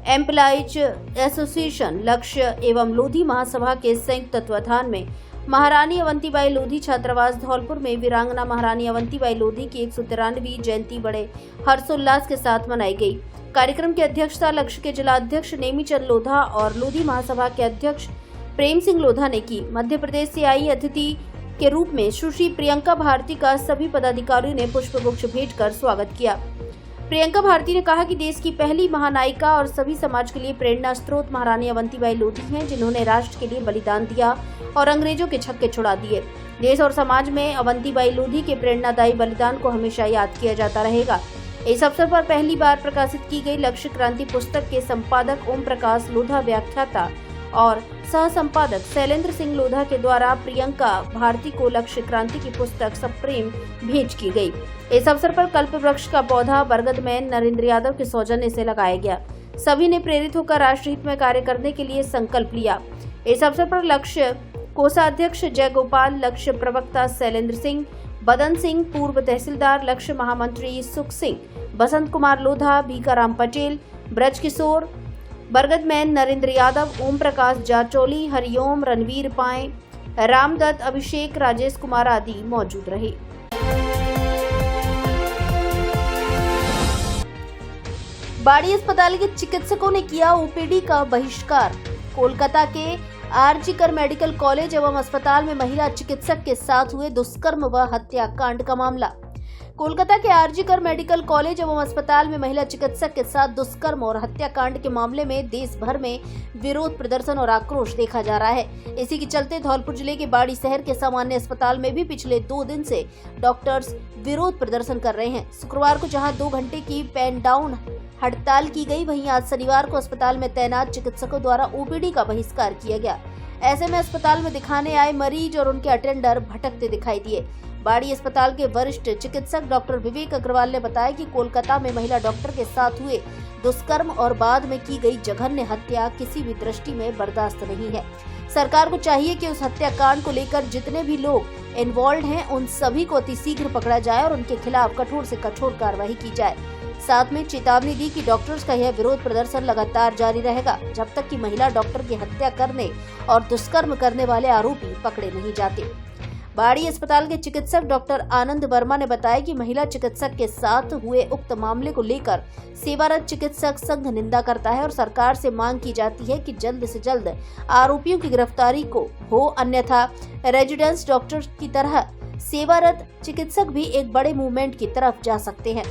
एम्प्लॉइज एसोसिएशन लक्ष्य एवं लोधी महासभा के संयुक्त तत्वाधान में महारानी अवंतीबाई लोधी छात्रावास धौलपुर में वीरांगना महारानी अवंतीबाई लोधी की 193वीं जयंती बड़े हर्षोल्लास के साथ मनाई गई। कार्यक्रम की अध्यक्षता लक्ष्य के जिलाध्यक्ष नेमीचंद लोधा और लोधी महासभा के अध्यक्ष प्रेम सिंह लोधा ने की। मध्य प्रदेश से आई अतिथि के रूप में सुश्री प्रियंका भारती का सभी पदाधिकारियों ने पुष्पगुच्छ भेंट कर स्वागत किया। प्रियंका भारती ने कहा कि देश की पहली महानायिका और सभी समाज के लिए प्रेरणा स्रोत महारानी अवंतीबाई लोधी हैं, जिन्होंने राष्ट्र के लिए बलिदान दिया और अंग्रेजों के छक्के छुड़ा दिए। देश और समाज में अवंतीबाई लोधी के प्रेरणादायी बलिदान को हमेशा याद किया जाता रहेगा। इस अवसर पर पहली बार प्रकाशित की गई लक्ष्य क्रांति पुस्तक के संपादक ओम प्रकाश लोधा, व्याख्याता और सह संपादक शैलेंद्र सिंह लोधा के द्वारा प्रियंका भारती को लक्ष्य क्रांति की पुस्तक सप्रेम भेंट की गई। इस अवसर पर कल्प वृक्ष का पौधा बरगद में नरेंद्र यादव के सौजन्य से लगाया गया। सभी ने प्रेरित होकर राष्ट्र हित में कार्य करने के लिए संकल्प लिया। इस अवसर पर लक्ष्य कोषाध्यक्ष जय गोपाल, लक्ष्य प्रवक्ता शैलेंद्र सिंह, बदन सिंह, पूर्व तहसीलदार, लक्ष्य महामंत्री सुख सिंह, बसंत कुमार लोधा, भीकाराम पटेल, ब्रज किशोर, बरगद मैन नरेंद्र यादव, ओम प्रकाश जाचौली, हरिओम, रणवीर पाए, रामदत्त, अभिषेक, राजेश कुमार आदि मौजूद रहे। बाड़ी अस्पताल के चिकित्सकों ने किया ओपीडी का बहिष्कार। कोलकाता के आरजी कर मेडिकल कॉलेज एवं अस्पताल में महिला चिकित्सक के साथ हुए दुष्कर्म व हत्याकांड का मामला। कोलकाता के आरजी कर मेडिकल कॉलेज एवं अस्पताल में महिला चिकित्सक के साथ दुष्कर्म और हत्याकांड के मामले में देश भर में विरोध प्रदर्शन और आक्रोश देखा जा रहा है। इसी के चलते धौलपुर जिले के बाड़ी शहर के सामान्य अस्पताल में भी पिछले 2 दिन से डॉक्टर्स विरोध प्रदर्शन कर रहे हैं। शुक्रवार को जहां 2 घंटे की पेन डाउन हड़ताल की गई, वहीं आज शनिवार को अस्पताल में तैनात चिकित्सकों द्वारा ओपीडी का बहिष्कार किया गया। ऐसे में अस्पताल में दिखाने आए मरीज और उनके अटेंडर भटकते दिखाई दिए। बाड़ी अस्पताल के वरिष्ठ चिकित्सक डॉक्टर विवेक अग्रवाल ने बताया कि कोलकाता में महिला डॉक्टर के साथ हुए दुष्कर्म और बाद में की गई जघन्य हत्या किसी भी दृष्टि में बर्दाश्त नहीं है। सरकार को चाहिए कि उस हत्याकांड को लेकर जितने भी लोग इन्वॉल्व हैं, उन सभी को अतिशीघ्र पकड़ा जाए और उनके खिलाफ कठोर से कठोर कार्रवाई की जाए। साथ में चेतावनी दी कि डॉक्टर्स का यह विरोध प्रदर्शन लगातार जारी रहेगा जब तक कि महिला डॉक्टर की हत्या करने और दुष्कर्म करने वाले आरोपी पकड़े नहीं जाते। बाड़ी अस्पताल के चिकित्सक डॉक्टर आनंद वर्मा ने बताया कि महिला चिकित्सक के साथ हुए उक्त मामले को लेकर सेवारत चिकित्सक संघ निंदा करता है और सरकार से मांग की जाती है कि जल्द से जल्द आरोपियों की गिरफ्तारी को हो, अन्यथा रेजिडेंस डॉक्टर की तरह सेवारत चिकित्सक भी एक बड़े मूवमेंट की तरफ जा सकते हैं।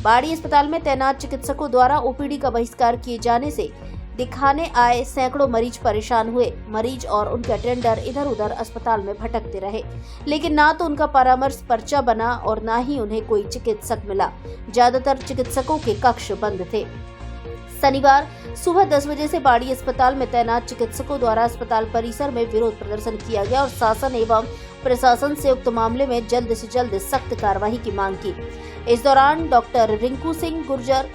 बाड़ी अस्पताल में तैनात चिकित्सकों द्वारा ओपीडी का बहिष्कार किए जाने से दिखाने आए सैकड़ों मरीज परेशान हुए। मरीज और उनके अटेंडर इधर उधर अस्पताल में भटकते रहे, लेकिन ना तो उनका परामर्श पर्चा बना और ना ही उन्हें कोई चिकित्सक मिला। ज्यादातर चिकित्सकों के कक्ष बंद थे। शनिवार सुबह 10 बजे से बाड़ी अस्पताल में तैनात चिकित्सकों द्वारा अस्पताल परिसर में विरोध प्रदर्शन किया गया और शासन एवं प्रशासन से उक्त मामले में जल्द से जल्द सख्त कार्रवाई की मांग की। इस दौरान doctor Rinku Singh Gurjar,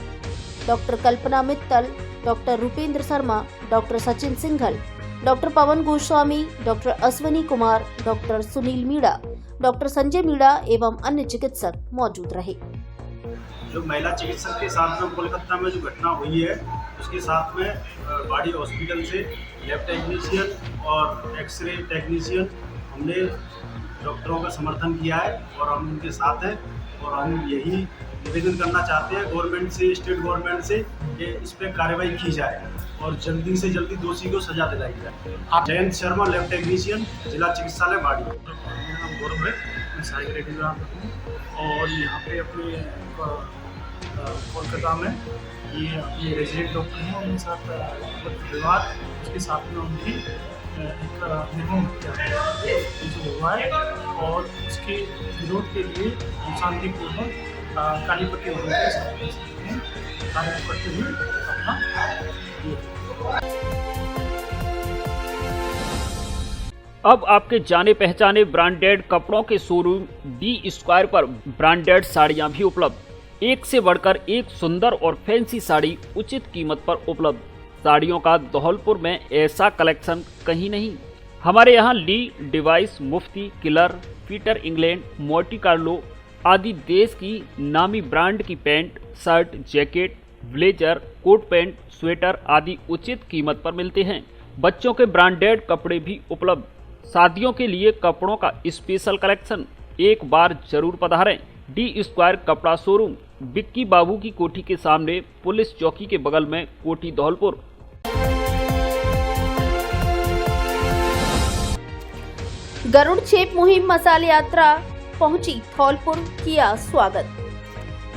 doctor Kalpana Mittal, doctor Rupendra Sharma, doctor Sachin Singhal, doctor Pawan Goswami, doctor Ashwini Kumar, doctor Sunil Meena, doctor Sanjay Meena एवं अन्य चिकित्सक मौजूद रहे। जो महिला चिकित्सक के साथ में कोलकाता में जो घटना हुई है, उसके साथ में बाड़ी हॉस्पिटल से लैब टेक्नीशियन और एक्सरे टेक्नीशियन हमने डॉक्टरों का समर्थन किया है और हम उनके साथ हैं और हम यही निवेदन करना चाहते हैं गवर्नमेंट से, स्टेट गवर्नमेंट से कि इस पर कार्रवाई की जाए और जल्दी से जल्दी दोषी को सजा दिलाई जाए। जयंत शर्मा, लैब टेक्नीशियन, जिला चिकित्सालय बाड़ी। मेरा नाम गौरव है, मैं सहायक रेडियोग्राफर हूँ और यहाँ पे अपने कोलकाता में ये रेजिडेंट डॉक्टर हैं, उनके साथ विवाद, उसके साथ में उनकी एक निर्मम हत्या हुआ है और उसके विरोध के लिए हम शांतिपूर्वक कालीपट्टी के साथ कार्य करते हुए अब आपके जाने पहचाने ब्रांडेड कपड़ों के शोरूम डी स्क्वायर पर ब्रांडेड साड़ियां भी उपलब्ध। एक से बढ़कर एक सुंदर और फैंसी साड़ी उचित कीमत पर उपलब्ध। साड़ियों का धौलपुर में ऐसा कलेक्शन कहीं नहीं। हमारे यहाँ ली, डिवाइस, Mufti, Killer, Peter England, Monte Carlo, आदि देश की नामी ब्रांड की pant, shirt, jacket, blazer, coat pant, sweater आदि उचित कीमत पर मिलते हैं। बच्चों के ब्रांडेड कपड़े भी उपलब्ध। शादियों के लिए कपड़ों का स्पेशल कलेक्शन, एक बार जरूर पधारें। डी स्क्वायर कपड़ा शोरूम, बिक्की बाबू की कोठी के सामने, पुलिस चौकी के बगल में, कोठी धौलपुर। गरुड़ छेप मुहिम मसाले यात्रा पहुंची धौलपुर, किया स्वागत।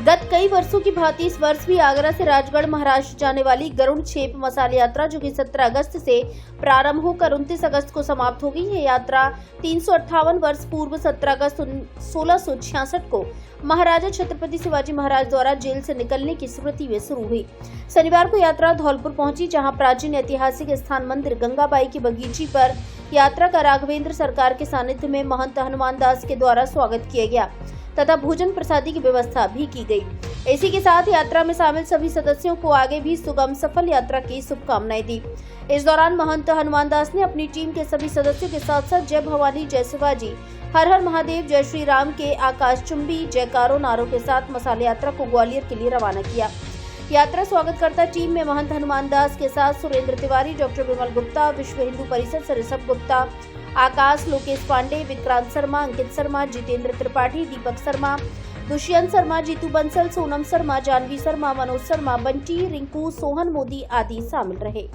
गत कई वर्षों की भांति इस वर्ष भी आगरा से राजगढ़ महाराष्ट्र जाने वाली गरुड़ छेप मसाले यात्रा, जो कि 17 अगस्त से प्रारंभ होकर 29 अगस्त को समाप्त हो गई है। यात्रा 358 वर्ष पूर्व 17 अगस्त 1666 को महाराजा छत्रपति शिवाजी महाराज द्वारा जेल से निकलने की स्मृति में शुरू हुई। शनिवार को यात्रा धौलपुर पहुंची, जहां प्राचीन ऐतिहासिक स्थान मंदिर गंगाबाई की बगीची पर यात्रा का राघवेंद्र सरकार के सानिध्य में महंत हनुमान दास के द्वारा स्वागत किया गया तथा भोजन प्रसादी की व्यवस्था भी की गई। इसी के साथ यात्रा में शामिल सभी सदस्यों को आगे भी सुगम सफल यात्रा की शुभकामनाएं दी। इस दौरान महंत हनुमान दास ने अपनी टीम के सभी सदस्यों के साथ साथ जय भवानी, जय शिवाजी, हर हर महादेव, जय श्री राम के आकाशचुंबी जयकारों नारों के साथ मसाले यात्रा को ग्वालियर के लिए रवाना किया। यात्रा स्वागतकर्ता टीम में महंत हनुमान दास के साथ सुरेंद्र तिवारी, डॉक्टर विमल गुप्ता, विश्व हिंदू परिषद से ऋषभ गुप्ता, आकाश, लोकेश पांडे, विक्रांत शर्मा, अंकित शर्मा, जितेंद्र त्रिपाठी, दीपक शर्मा, दुष्यंत शर्मा, जीतू बंसल, सोनम शर्मा, जानवी शर्मा, मनोज शर्मा, बंटी, रिंकू, सोहन मोदी आदि शामिल रहे।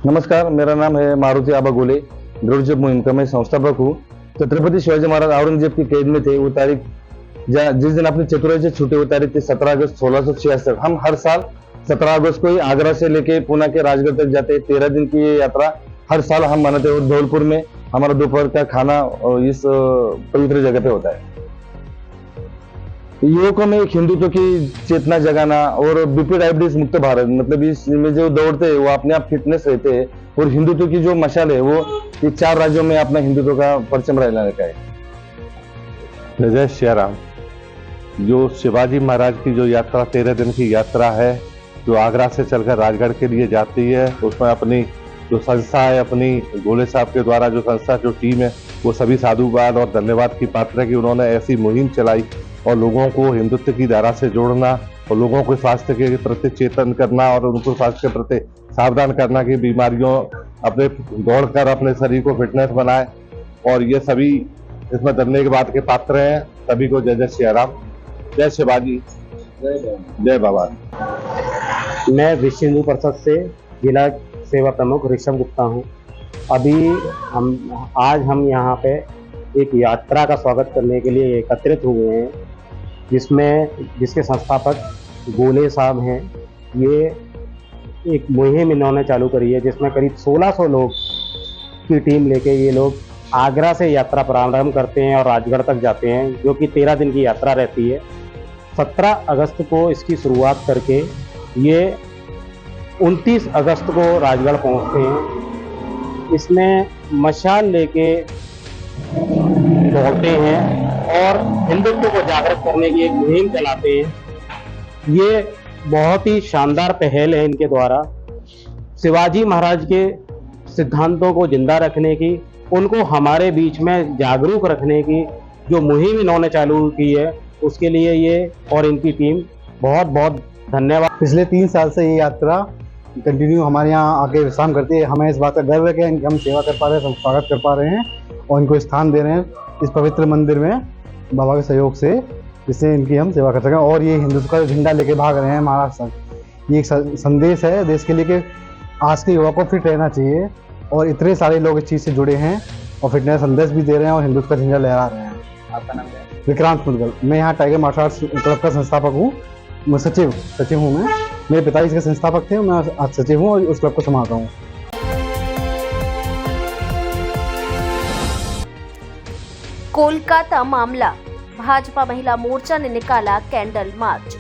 नमस्कार, मेरा नाम है मारुति आबा गोले, गरुड़ छेप मुहिम का मैं संस्थापक हूँ। छत्रपति शिवाजी महाराज औरंगजेब की कैद में थे, वो तारीख जिस दिन अपनी चतुराई से छूटे, वो तारीख थी 17 अगस्त 1666। हम हर साल 17 अगस्त को ही आगरा से लेके पुणे के राजगढ़ तक जाते हैं। 13 दिन की ये यात्रा हर साल हम मनाते हैं और धौलपुर में हमारा दोपहर का खाना इस पवित्र जगह पे होता है। युवकों में एक हिंदुत्व की चेतना जगाना और बीपी डायबिटीज मुक्त भारत, मतलब इसमें जो दौड़ते हैं वो अपने आप फिटनेस रहते हैं और हिंदुत्व की जो मशाल है वो ये 4 राज्यों में अपना हिंदुत्व का परचम लहराने का है। जय श्री राम। जो शिवाजी महाराज की जो यात्रा 13 दिन की यात्रा है, जो आगरा से चलकर राजगढ़ के लिए जाती है, उसमें अपनी जो संस्था है, अपनी गोले साहब के द्वारा जो संस्था जो टीम है, वो सभी साधुवाद और धन्यवाद की पात्र है कि उन्होंने ऐसी मुहिम चलाई और लोगों को हिंदुत्व की धारा से जोड़ना और लोगों को स्वास्थ्य के प्रति चेतन करना और उनको स्वास्थ्य के प्रति सावधान करना कि बीमारियों अपने दौड़कर अपने शरीर को फिटनेस बनाए, और ये सभी इसमें धन्यवाद के पात्र हैं। सभी को जय जय श्री राम, जय शिवाजी, जय भवानी। मैं विश्व हिंदू परिषद से जिला सेवा प्रमुख ऋषभ गुप्ता हूँ। अभी आज हम यहाँ पे एक यात्रा का स्वागत करने के लिए एकत्रित हुए हैं, जिसके संस्थापक गोले साहब हैं। ये एक मुहिम इन्होंने चालू करी है जिसमें करीब 1600 लोग की टीम लेके ये लोग आगरा से यात्रा प्रारंभ करते हैं और राजगढ़ तक जाते हैं, जो कि 13 दिन की यात्रा रहती है। 17 अगस्त को इसकी शुरुआत करके ये 29 अगस्त को राजगढ़ पहुंचते हैं। इसमें मशाल लेके दौड़ते हैं और हिंदुत्व को जागृत करने की एक मुहिम चलाते हैं। ये बहुत ही शानदार पहल है इनके द्वारा शिवाजी महाराज के सिद्धांतों को जिंदा रखने की, उनको हमारे बीच में जागरूक रखने की जो मुहिम इन्होंने चालू की है, उसके लिए ये और इनकी टीम बहुत बहुत धन्यवाद। पिछले 3 साल से ये यात्रा कंटिन्यू हमारे यहाँ आके विश्राम करती है। हमें इस बात का गर्व है कि इनकी हम सेवा कर पा रहे हैं, हम स्वागत कर पा रहे हैं और इनको स्थान दे रहे हैं इस पवित्र मंदिर में बाबा के सहयोग से, जिससे इनकी हम सेवा कर सकें। और ये हिंदुत्व का झंडा लेके भाग रहे हैं महाराष्ट्र तक। ये एक संदेश है देश के लिए कि आज के युवा को फिट रहना चाहिए, और इतने सारे लोग इस चीज़ से जुड़े हैं और फिटनेस संदेश भी दे रहे हैं और हिंदुत्व का झंडा लहरा रहे हैं। आपका नाम क्या है? विक्रांत मुदगल। मैं यहाँ टाइगर मार्शल आर्ट्स क्लब का संस्थापक हूँ। मैं सचिव हूँ। मैं मेरे पिताजी इसके संस्थापक थे, मैं आज सचिव हूँ और उस क्लब को संभालता हूँ। कोलकाता मामला, भाजपा महिला मोर्चा ने निकाला कैंडल मार्च।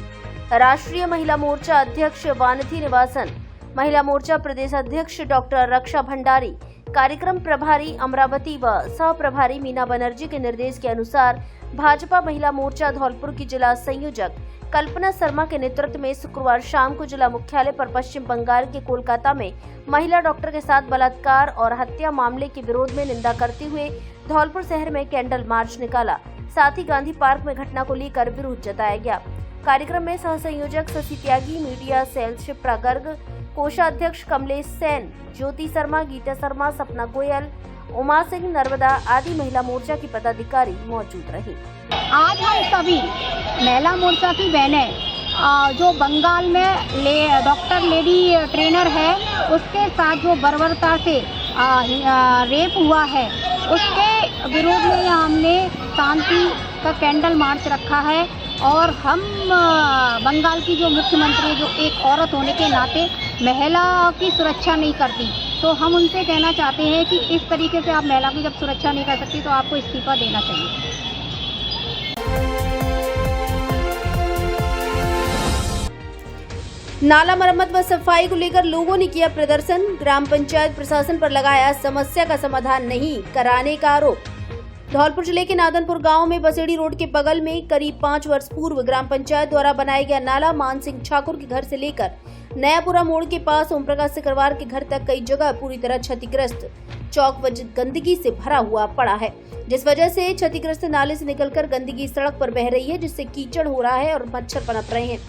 राष्ट्रीय महिला मोर्चा अध्यक्ष वानथी निवासन, महिला मोर्चा प्रदेश अध्यक्ष डॉक्टर रक्षा भंडारी, कार्यक्रम प्रभारी अमरावती व सह प्रभारी मीना बनर्जी के निर्देश के अनुसार भाजपा महिला मोर्चा धौलपुर की जिला संयोजक कल्पना शर्मा के नेतृत्व में शुक्रवार शाम को जिला मुख्यालय पर पश्चिम बंगाल के कोलकाता में महिला डॉक्टर के साथ बलात्कार और हत्या मामले के विरोध में निंदा करते हुए धौलपुर शहर में कैंडल मार्च निकाला। साथ ही गांधी पार्क में घटना को लेकर विरोध जताया गया। कार्यक्रम में सह संयोजक शशि त्यागी, मीडिया सेल शिप्रा गर्ग, कोषाध्यक्ष कमलेश सेन, ज्योति शर्मा, गीता शर्मा, सपना गोयल, उमा सिंह, नर्मदा आदि महिला मोर्चा की पदाधिकारी मौजूद रही। आज हम सभी महिला मोर्चा की बहनें जो बंगाल में डॉक्टर लेडी ट्रेनर है उसके साथ जो बर्बरता से रेप हुआ है उसके विरोध में हमने शांति का कैंडल मार्च रखा है। और हम बंगाल की जो मुख्यमंत्री जो एक औरत होने के नाते महिला की सुरक्षा नहीं करती, तो हम उनसे कहना चाहते हैं कि इस तरीके से आप महिला की जब सुरक्षा नहीं कर सकती तो आपको इस्तीफा देना चाहिए। नाला मरम्मत व सफाई को लेकर लोगों ने किया प्रदर्शन। ग्राम पंचायत प्रशासन पर लगाया समस्या का समाधान नहीं कराने का आरोप। धौलपुर जिले के नादनपुर गांव में बसेड़ी रोड के बगल में करीब 5 वर्ष पूर्व ग्राम पंचायत द्वारा बनाया गया नाला मान सिंह ठाकुर के घर से लेकर नयापुरा मोड़ के पास ओम प्रकाश सिकरवार के घर तक कई जगह पूरी तरह क्षतिग्रस्त, चौक व गंदगी से भरा हुआ पड़ा है, जिस वजह से क्षतिग्रस्त नाले से निकलकर गंदगी सड़क पर बह रही है, जिससे कीचड़ हो रहा है और मच्छर पनप रहे हैं।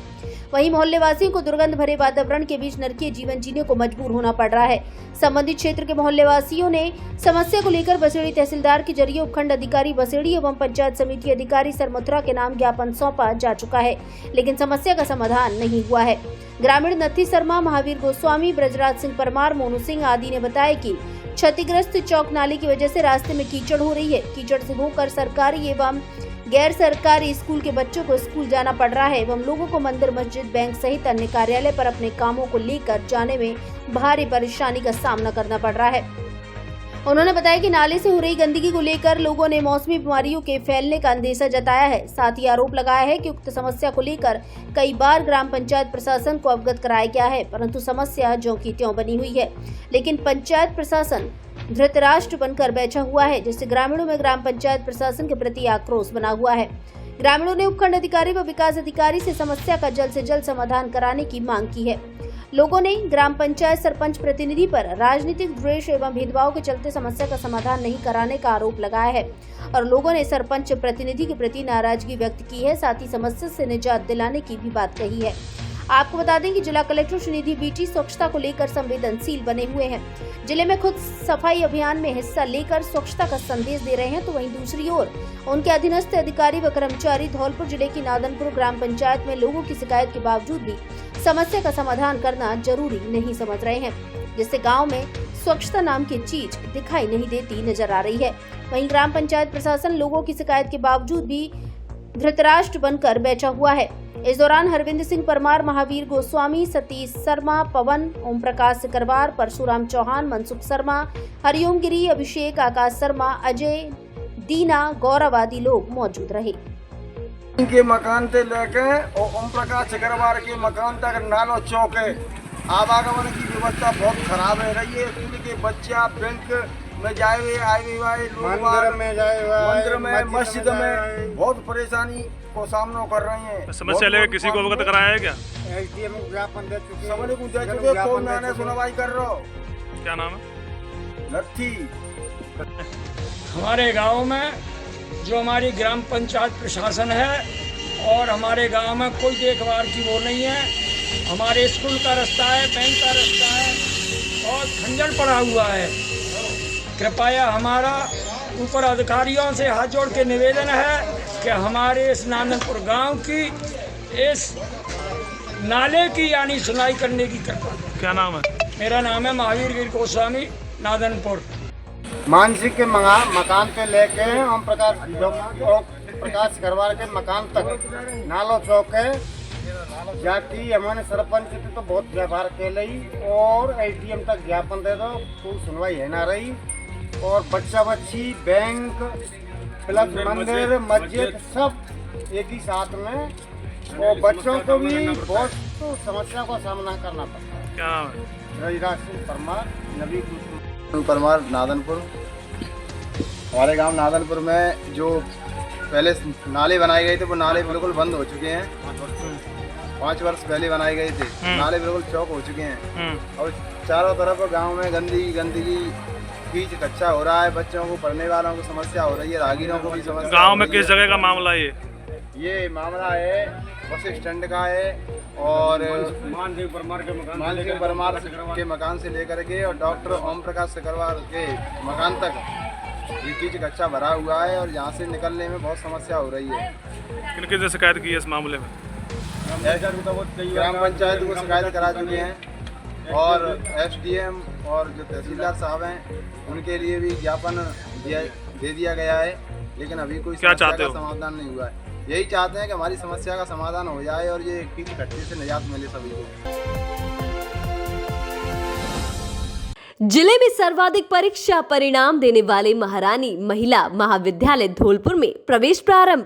वहीं मोहल्ले वासियों को दुर्गंध भरे वातावरण के बीच नरकीय जीवन जीने को मजबूर होना पड़ रहा है। संबंधित क्षेत्र के मोहल्ले वासियों ने समस्या को लेकर बसेड़ी तहसीलदार के जरिए उपखंड अधिकारी बसेड़ी एवं पंचायत समिति अधिकारी सरमथुरा के नाम ज्ञापन सौंपा जा चुका है, लेकिन समस्या का समाधान नहीं हुआ है। ग्रामीण नत्थी शर्मा, महावीर गोस्वामी, ब्रजराज सिंह परमार, मोनू सिंह आदि ने बताया कि क्षतिग्रस्त चौक नाले की वजह से रास्ते में कीचड़ हो रही है। कीचड़ से होकर सरकारी एवं गैर सरकारी स्कूल के बच्चों को स्कूल जाना पड़ रहा है एवं लोगों को मंदिर, मस्जिद, बैंक सहित अन्य कार्यालय पर अपने कामों को लेकर जाने में भारी परेशानी का सामना करना पड़ रहा है। उन्होंने बताया कि नाले से हो रही गंदगी को लेकर लोगों ने मौसमी बीमारियों के फैलने का अंदेशा जताया है। साथ ही आरोप लगाया है कि उक्त समस्या को लेकर कई बार ग्राम पंचायत प्रशासन को अवगत कराया गया है, परंतु समस्या ज्यों की त्यों बनी हुई है। लेकिन पंचायत प्रशासन धृतराष्ट्र बनकर बैठा हुआ है, जिससे ग्रामीणों में ग्राम पंचायत प्रशासन के प्रति आक्रोश बना हुआ है। ग्रामीणों ने उपखंड अधिकारी व विकास अधिकारी से समस्या का जल्द से जल्द समाधान कराने की मांग की है। लोगों ने ग्राम पंचायत सरपंच प्रतिनिधि पर राजनीतिक द्वेष एवं भेदभाव के चलते समस्या का समाधान नहीं कराने का आरोप लगाया है और लोगों ने सरपंच प्रतिनिधि के प्रति नाराजगी व्यक्त की है। साथ ही समस्या से निजात दिलाने की भी बात कही है। आपको बता दें कि जिला कलेक्टर श्रीनिधि बीटी स्वच्छता को लेकर संवेदनशील बने हुए हैं। जिले में खुद सफाई अभियान में हिस्सा लेकर स्वच्छता का संदेश दे रहे हैं, तो वहीं दूसरी ओर उनके अधीनस्थ अधिकारी व कर्मचारी धौलपुर जिले की नादनपुर ग्राम पंचायत में लोगों की शिकायत के बावजूद भी समस्या का समाधान करना जरूरी नहीं समझ रहे हैं, जिससे गाँव में स्वच्छता नाम की चीज दिखाई नहीं देती नजर आ रही है। वहीं ग्राम पंचायत प्रशासन लोगों की शिकायत के बावजूद भी धृतराष्ट्र बनकर बैठा हुआ है। इस दौरान हरविंद सिंह परमार, महावीर गोस्वामी, सतीश शर्मा, पवन, ओम प्रकाश सिकरवार, परशुराम चौहान, मनसुख शर्मा, हरिओम गिरी, अभिषेक, आकाश शर्मा, अजय, दीना, गौरव आदि लोग मौजूद रहे। के मकान से लेके और ओम प्रकाश सिकरवार के मकान तक नालो चौक है, आवागमन की व्यवस्था बहुत खराब है रही है। स्कूल के बच्चा बैंक में जाए हुए आए हुए लोग मंदिर में मस्जिद में बहुत परेशानी को सामना कर रहे हैं। समस्या लेकर किसी को अवगत कराया है क्या? एसडीएम को ज्ञापन दे चुके, कौन आने सुनवाई कर रहे हो? क्या नाम है? नत्थी। हमारे गांव में जो हमारी ग्राम पंचायत प्रशासन है और हमारे गांव में कोई देखभाल की वो नहीं है। हमारे स्कूल का रास्ता है, बैंक का रास्ता है, बहुत खंजर पड़ा हुआ है। कृपया हमारा ऊपर अधिकारियों से हाथ जोड़ के निवेदन है कि हमारे इस नादनपुर गांव की इस नाले की यानी सुनाई करने की कृपा। क्या नाम है? मेरा नाम है महावीर गोस्वामी, नादनपुर। मानसिक के मकान पे लेके ओम प्रकाश सिकरवार के मकान तक नालो चौक है जाती हमारे सरपंच से तो बहुत व्यवहार के ली और एसडीएम तक ज्ञापन दे दो, कोई सुनवाई है ना रही। और बच्चा बच्ची बैंक प्लस मंदिर मस्जिद सब एक ही साथ में, और बच्चों को भी बहुत तो समस्या का सामना करना पड़ता है। क्या नाम है? ब्रजराज सिंह परमार, नबी परमार, नादनपुर। हमारे गांव नादनपुर में जो पहले नाले बनाए गए थे वो नाले बिल्कुल बंद हो चुके हैं। 5 वर्ष पहले बनाए गए थे, नाले बिल्कुल चौक हो चुके हैं और चारों तरफ गांव में गंदगी कीच कच्चा हो रहा है, बच्चों को, पढ़ने वालों को समस्या हो रही है, राहगीरों को भी समस्या। गांव में किस जगह का मामला है ये मामला है बस स्टैंड का है और मानसिंह परमार के मकान से लेकर के और डॉक्टर ओम प्रकाश सिकरवार के मकान तक ये कीच कच्चा भरा हुआ है और यहाँ से निकलने में बहुत समस्या हो रही है। किन किन से शिकायत की है इस मामले में? ग्राम पंचायत को शिकायत करा चुके हैं और SDM और जो तहसीलदार साहब हैं उनके लिए भी ज्ञापन दे दिया गया है, लेकिन अभी कोई समस्या का समाधान नहीं हुआ है। यही चाहते हैं कि हमारी समस्या का समाधान हो जाए और ये कीच कच्चे से निजात मिले सभी को। जिले में सर्वाधिक परीक्षा परिणाम देने वाले महारानी महिला महाविद्यालय धौलपुर में प्रवेश प्रारंभ।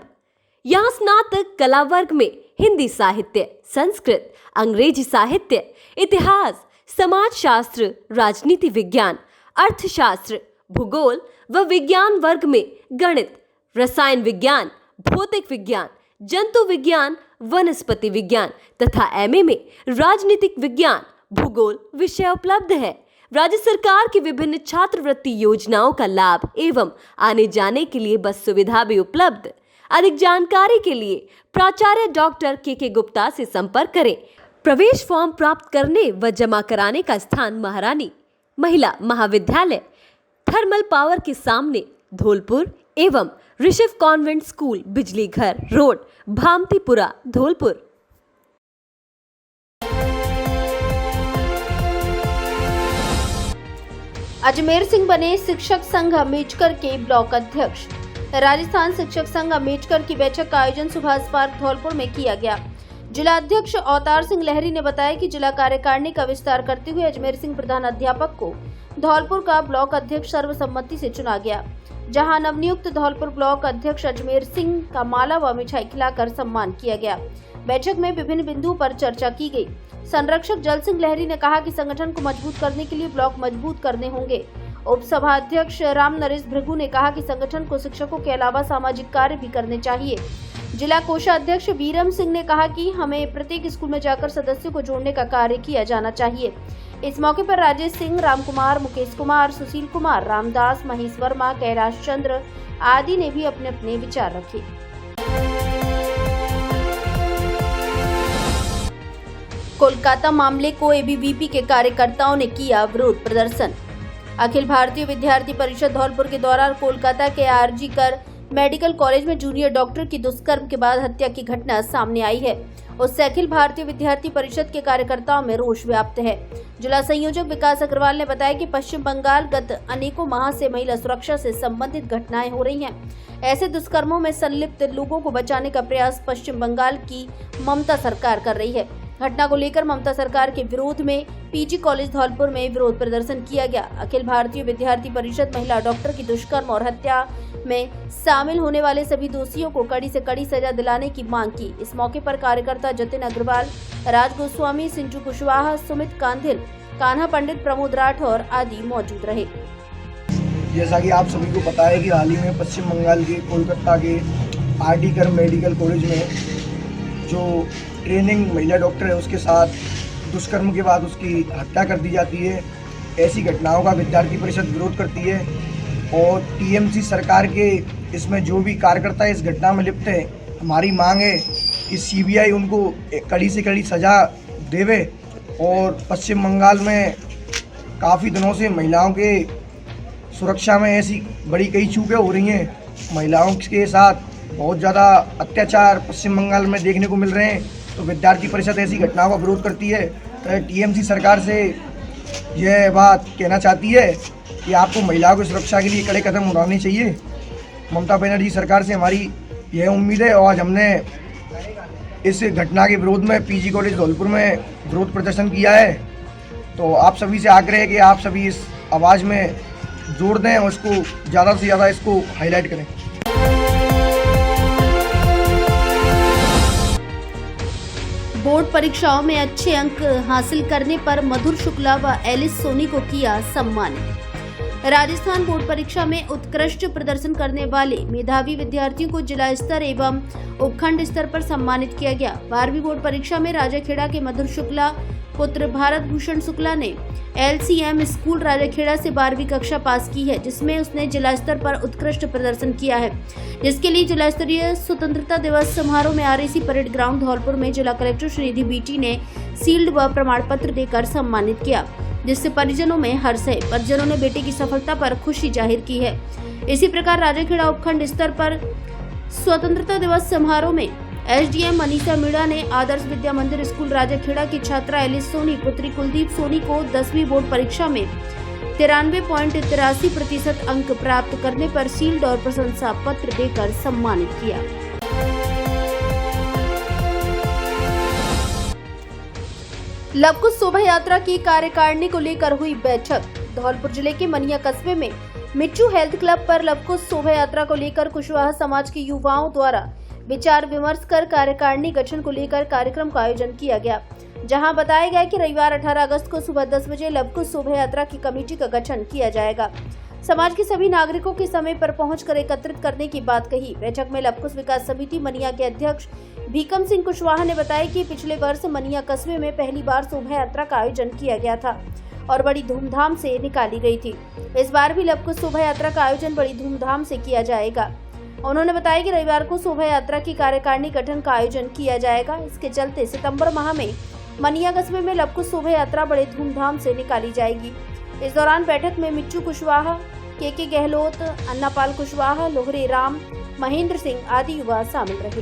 यहाँ स्नातक कला वर्ग में हिंदी साहित्य, संस्कृत, अंग्रेजी साहित्य, इतिहास, समाज शास्त्र, राजनीति विज्ञान, अर्थशास्त्र, भूगोल व विज्ञान वर्ग में गणित, रसायन विज्ञान, भौतिक विज्ञान, जंतु विज्ञान, वनस्पति विज्ञान तथा MA में राजनीतिक विज्ञान, भूगोल विषय उपलब्ध है। राज्य सरकार की विभिन्न छात्रवृत्ति योजनाओं का लाभ एवं आने जाने के लिए बस सुविधा भी उपलब्ध। अधिक जानकारी के लिए प्राचार्य डॉक्टर KK गुप्ता से संपर्क करें। प्रवेश फॉर्म प्राप्त करने व जमा कराने का स्थान महारानी महिला महाविद्यालय, थर्मल पावर के सामने धौलपुर एवं ऋषभ कॉन्वेंट स्कूल, बिजली घर रोड, भामतीपुरा, धौलपुर। अजमेर सिंह बने शिक्षक संघ अम्बेडकर के ब्लॉक अध्यक्ष। राजस्थान शिक्षक संघ अम्बेडकर की बैठक का आयोजन सुभाष पार्क धौलपुर में किया गया। जिला अध्यक्ष अवतार सिंह लहरी ने बताया कि जिला कार्यकारिणी का विस्तार करते हुए अजमेर सिंह प्रधान अध्यापक को धौलपुर का ब्लॉक अध्यक्ष सर्वसम्मति से चुना गया, जहां नवनियुक्त धौलपुर ब्लॉक अध्यक्ष अजमेर सिंह का माला व मिठाई खिलाकर सम्मान किया गया। बैठक में विभिन्न बिंदुओं पर चर्चा की गई। संरक्षक जल सिंह लहरी ने कहा कि संगठन को मजबूत करने के लिए ब्लॉक मजबूत करने होंगे। उपसभा अध्यक्ष राम नरेश भृगु ने कहा कि संगठन को शिक्षकों के अलावा सामाजिक कार्य भी करने चाहिए। जिला कोषाध्यक्ष वीरम सिंह ने कहा कि हमें प्रत्येक स्कूल में जाकर सदस्यों को जोड़ने का कार्य किया जाना चाहिए। इस मौके पर राजेश सिंह, राम कुमार, मुकेश कुमार, सुशील कुमार, रामदास, महेश वर्मा, कैलाश चंद्र आदि ने भी अपने अपने विचार रखे। कोलकाता मामले को ABVP के कार्यकर्ताओं ने किया विरोध प्रदर्शन। अखिल भारतीय विद्यार्थी परिषद धौलपुर के द्वारा कोलकाता के RG कर मेडिकल कॉलेज में जूनियर डॉक्टर की दुष्कर्म के बाद हत्या की घटना सामने आई है। उससे अखिल भारतीय विद्यार्थी परिषद के कार्यकर्ताओं में रोष व्याप्त है। जिला संयोजक विकास अग्रवाल ने बताया कि पश्चिम बंगाल गत अनेकों माह से महिला सुरक्षा से संबंधित घटनाएं हो रही हैं। ऐसे दुष्कर्मों में संलिप्त लोगों को बचाने का प्रयास पश्चिम बंगाल की ममता सरकार कर रही है। घटना को लेकर ममता सरकार के विरोध में PG कॉलेज धौलपुर में विरोध प्रदर्शन किया गया। अखिल भारतीय विद्यार्थी परिषद महिला डॉक्टर की दुष्कर्म और हत्या में शामिल होने वाले सभी दोषियों को कड़ी से कड़ी सजा दिलाने की मांग की। इस मौके पर कार्यकर्ता जतिन अग्रवाल, राज गोस्वामी, सिंटू कुशवाहा, सुमित कांधिल, कान्हा पंडित, प्रमोद राठौर आदि मौजूद रहे। जैसा कि आप सभी को पता है कि हाल ही में पश्चिम बंगाल के कोलकाता के RD कर मेडिकल कॉलेज में जो ट्रेनिंग महिला डॉक्टर है उसके साथ दुष्कर्म के बाद उसकी हत्या कर दी जाती है। ऐसी घटनाओं का विद्यार्थी परिषद विरोध करती है और TMC सरकार के इसमें जो भी कार्यकर्ता इस घटना में लिप्त है, हमारी मांग है कि CBI उनको कड़ी से कड़ी सजा देवे। और पश्चिम बंगाल में काफ़ी दिनों से महिलाओं के सुरक्षा में ऐसी बड़ी कई चूकें हो रही हैं। महिलाओं के साथ बहुत ज़्यादा अत्याचार पश्चिम बंगाल में देखने को मिल रहे हैं। तो विद्यार्थी परिषद ऐसी घटनाओं का विरोध करती है। तो TMC सरकार से यह बात कहना चाहती है कि आपको महिलाओं की सुरक्षा के लिए कड़े कदम उठाने चाहिए। ममता बनर्जी सरकार से हमारी यह उम्मीद है और आज हमने इस घटना के विरोध में PG कॉलेज धौलपुर में विरोध प्रदर्शन किया है। तो आप सभी से आग्रह है कि आप सभी इस आवाज़ में जोड़ दें और इसको ज़्यादा से ज़्यादा इसको हाईलाइट करें। बोर्ड परीक्षाओं में अच्छे अंक हासिल करने पर मधुर शुक्ला व एलिस सोनी को किया सम्मानित। राजस्थान बोर्ड परीक्षा में उत्कृष्ट प्रदर्शन करने वाले मेधावी विद्यार्थियों को जिला स्तर एवं उपखंड स्तर पर सम्मानित किया गया। 12वीं बोर्ड परीक्षा में राजाखेड़ा के मधुर शुक्ला पुत्र भारत भूषण शुक्ला ने LCM स्कूल राजाखेड़ा से 12वीं कक्षा पास की है, जिसमें उसने जिला स्तर पर उत्कृष्ट प्रदर्शन किया है, जिसके लिए जिला स्तरीय स्वतंत्रता दिवस समारोह में RAC परेड ग्राउंड धौलपुर में जिला कलेक्टर श्रीनिधि बीटी ने शील्ड व प्रमाण पत्र देकर सम्मानित किया, जिससे परिजनों में हर्ष है। परिजनों ने बेटे की सफलता पर खुशी जाहिर की है। इसी प्रकार राजाखेड़ा उपखंड स्तर पर स्वतंत्रता दिवस समारोह में SDM मनीषा मीणा ने आदर्श विद्या मंदिर स्कूल राजाखेड़ा की छात्रा एलिस सोनी पुत्री कुलदीप सोनी को 10वीं बोर्ड परीक्षा में 93.83% अंक प्राप्त करने पर शील्ड और प्रशंसा पत्र देकर सम्मानित किया। लवकुश शोभा यात्रा की कार्यकारिणी को लेकर हुई बैठक। धौलपुर जिले के मनिया कस्बे में मिट्टू हेल्थ क्लब पर लवकुश शोभा यात्रा को लेकर कुशवाहा समाज के युवाओं द्वारा विचार विमर्श कर कार्यकारिणी गठन को लेकर कार्यक्रम का आयोजन किया गया, जहां बताया गया कि रविवार 18 अगस्त को सुबह 10 बजे लवकुश शोभा यात्रा की कमेटी का गठन किया जाएगा। समाज के सभी नागरिकों के समय पर पहुंचकर एकत्रित करने की बात कही। बैठक में लवकुश विकास समिति मनिया के अध्यक्ष भीकम सिंह कुशवाहा ने बताया कि पिछले वर्ष मनिया कस्बे में पहली बार शोभा यात्रा का आयोजन किया गया था और बड़ी धूमधाम से निकाली गई थी। इस बार भी लवकुश शोभा यात्रा का आयोजन बड़ी धूमधाम से किया जाएगा। उन्होंने बताया कि रविवार को शोभा यात्रा की कार्यकारिणी गठन का आयोजन किया जाएगा। इसके चलते सितंबर माह में मनिया कस्बे में लवकुश शोभा यात्रा बड़े धूमधाम से निकाली जाएगी। इस दौरान बैठक में मिट्टू कुशवाहा, के गहलोत, अन्नापाल कुशवाहा, लोहरे राम, महेंद्र सिंह आदि युवा शामिल रहे।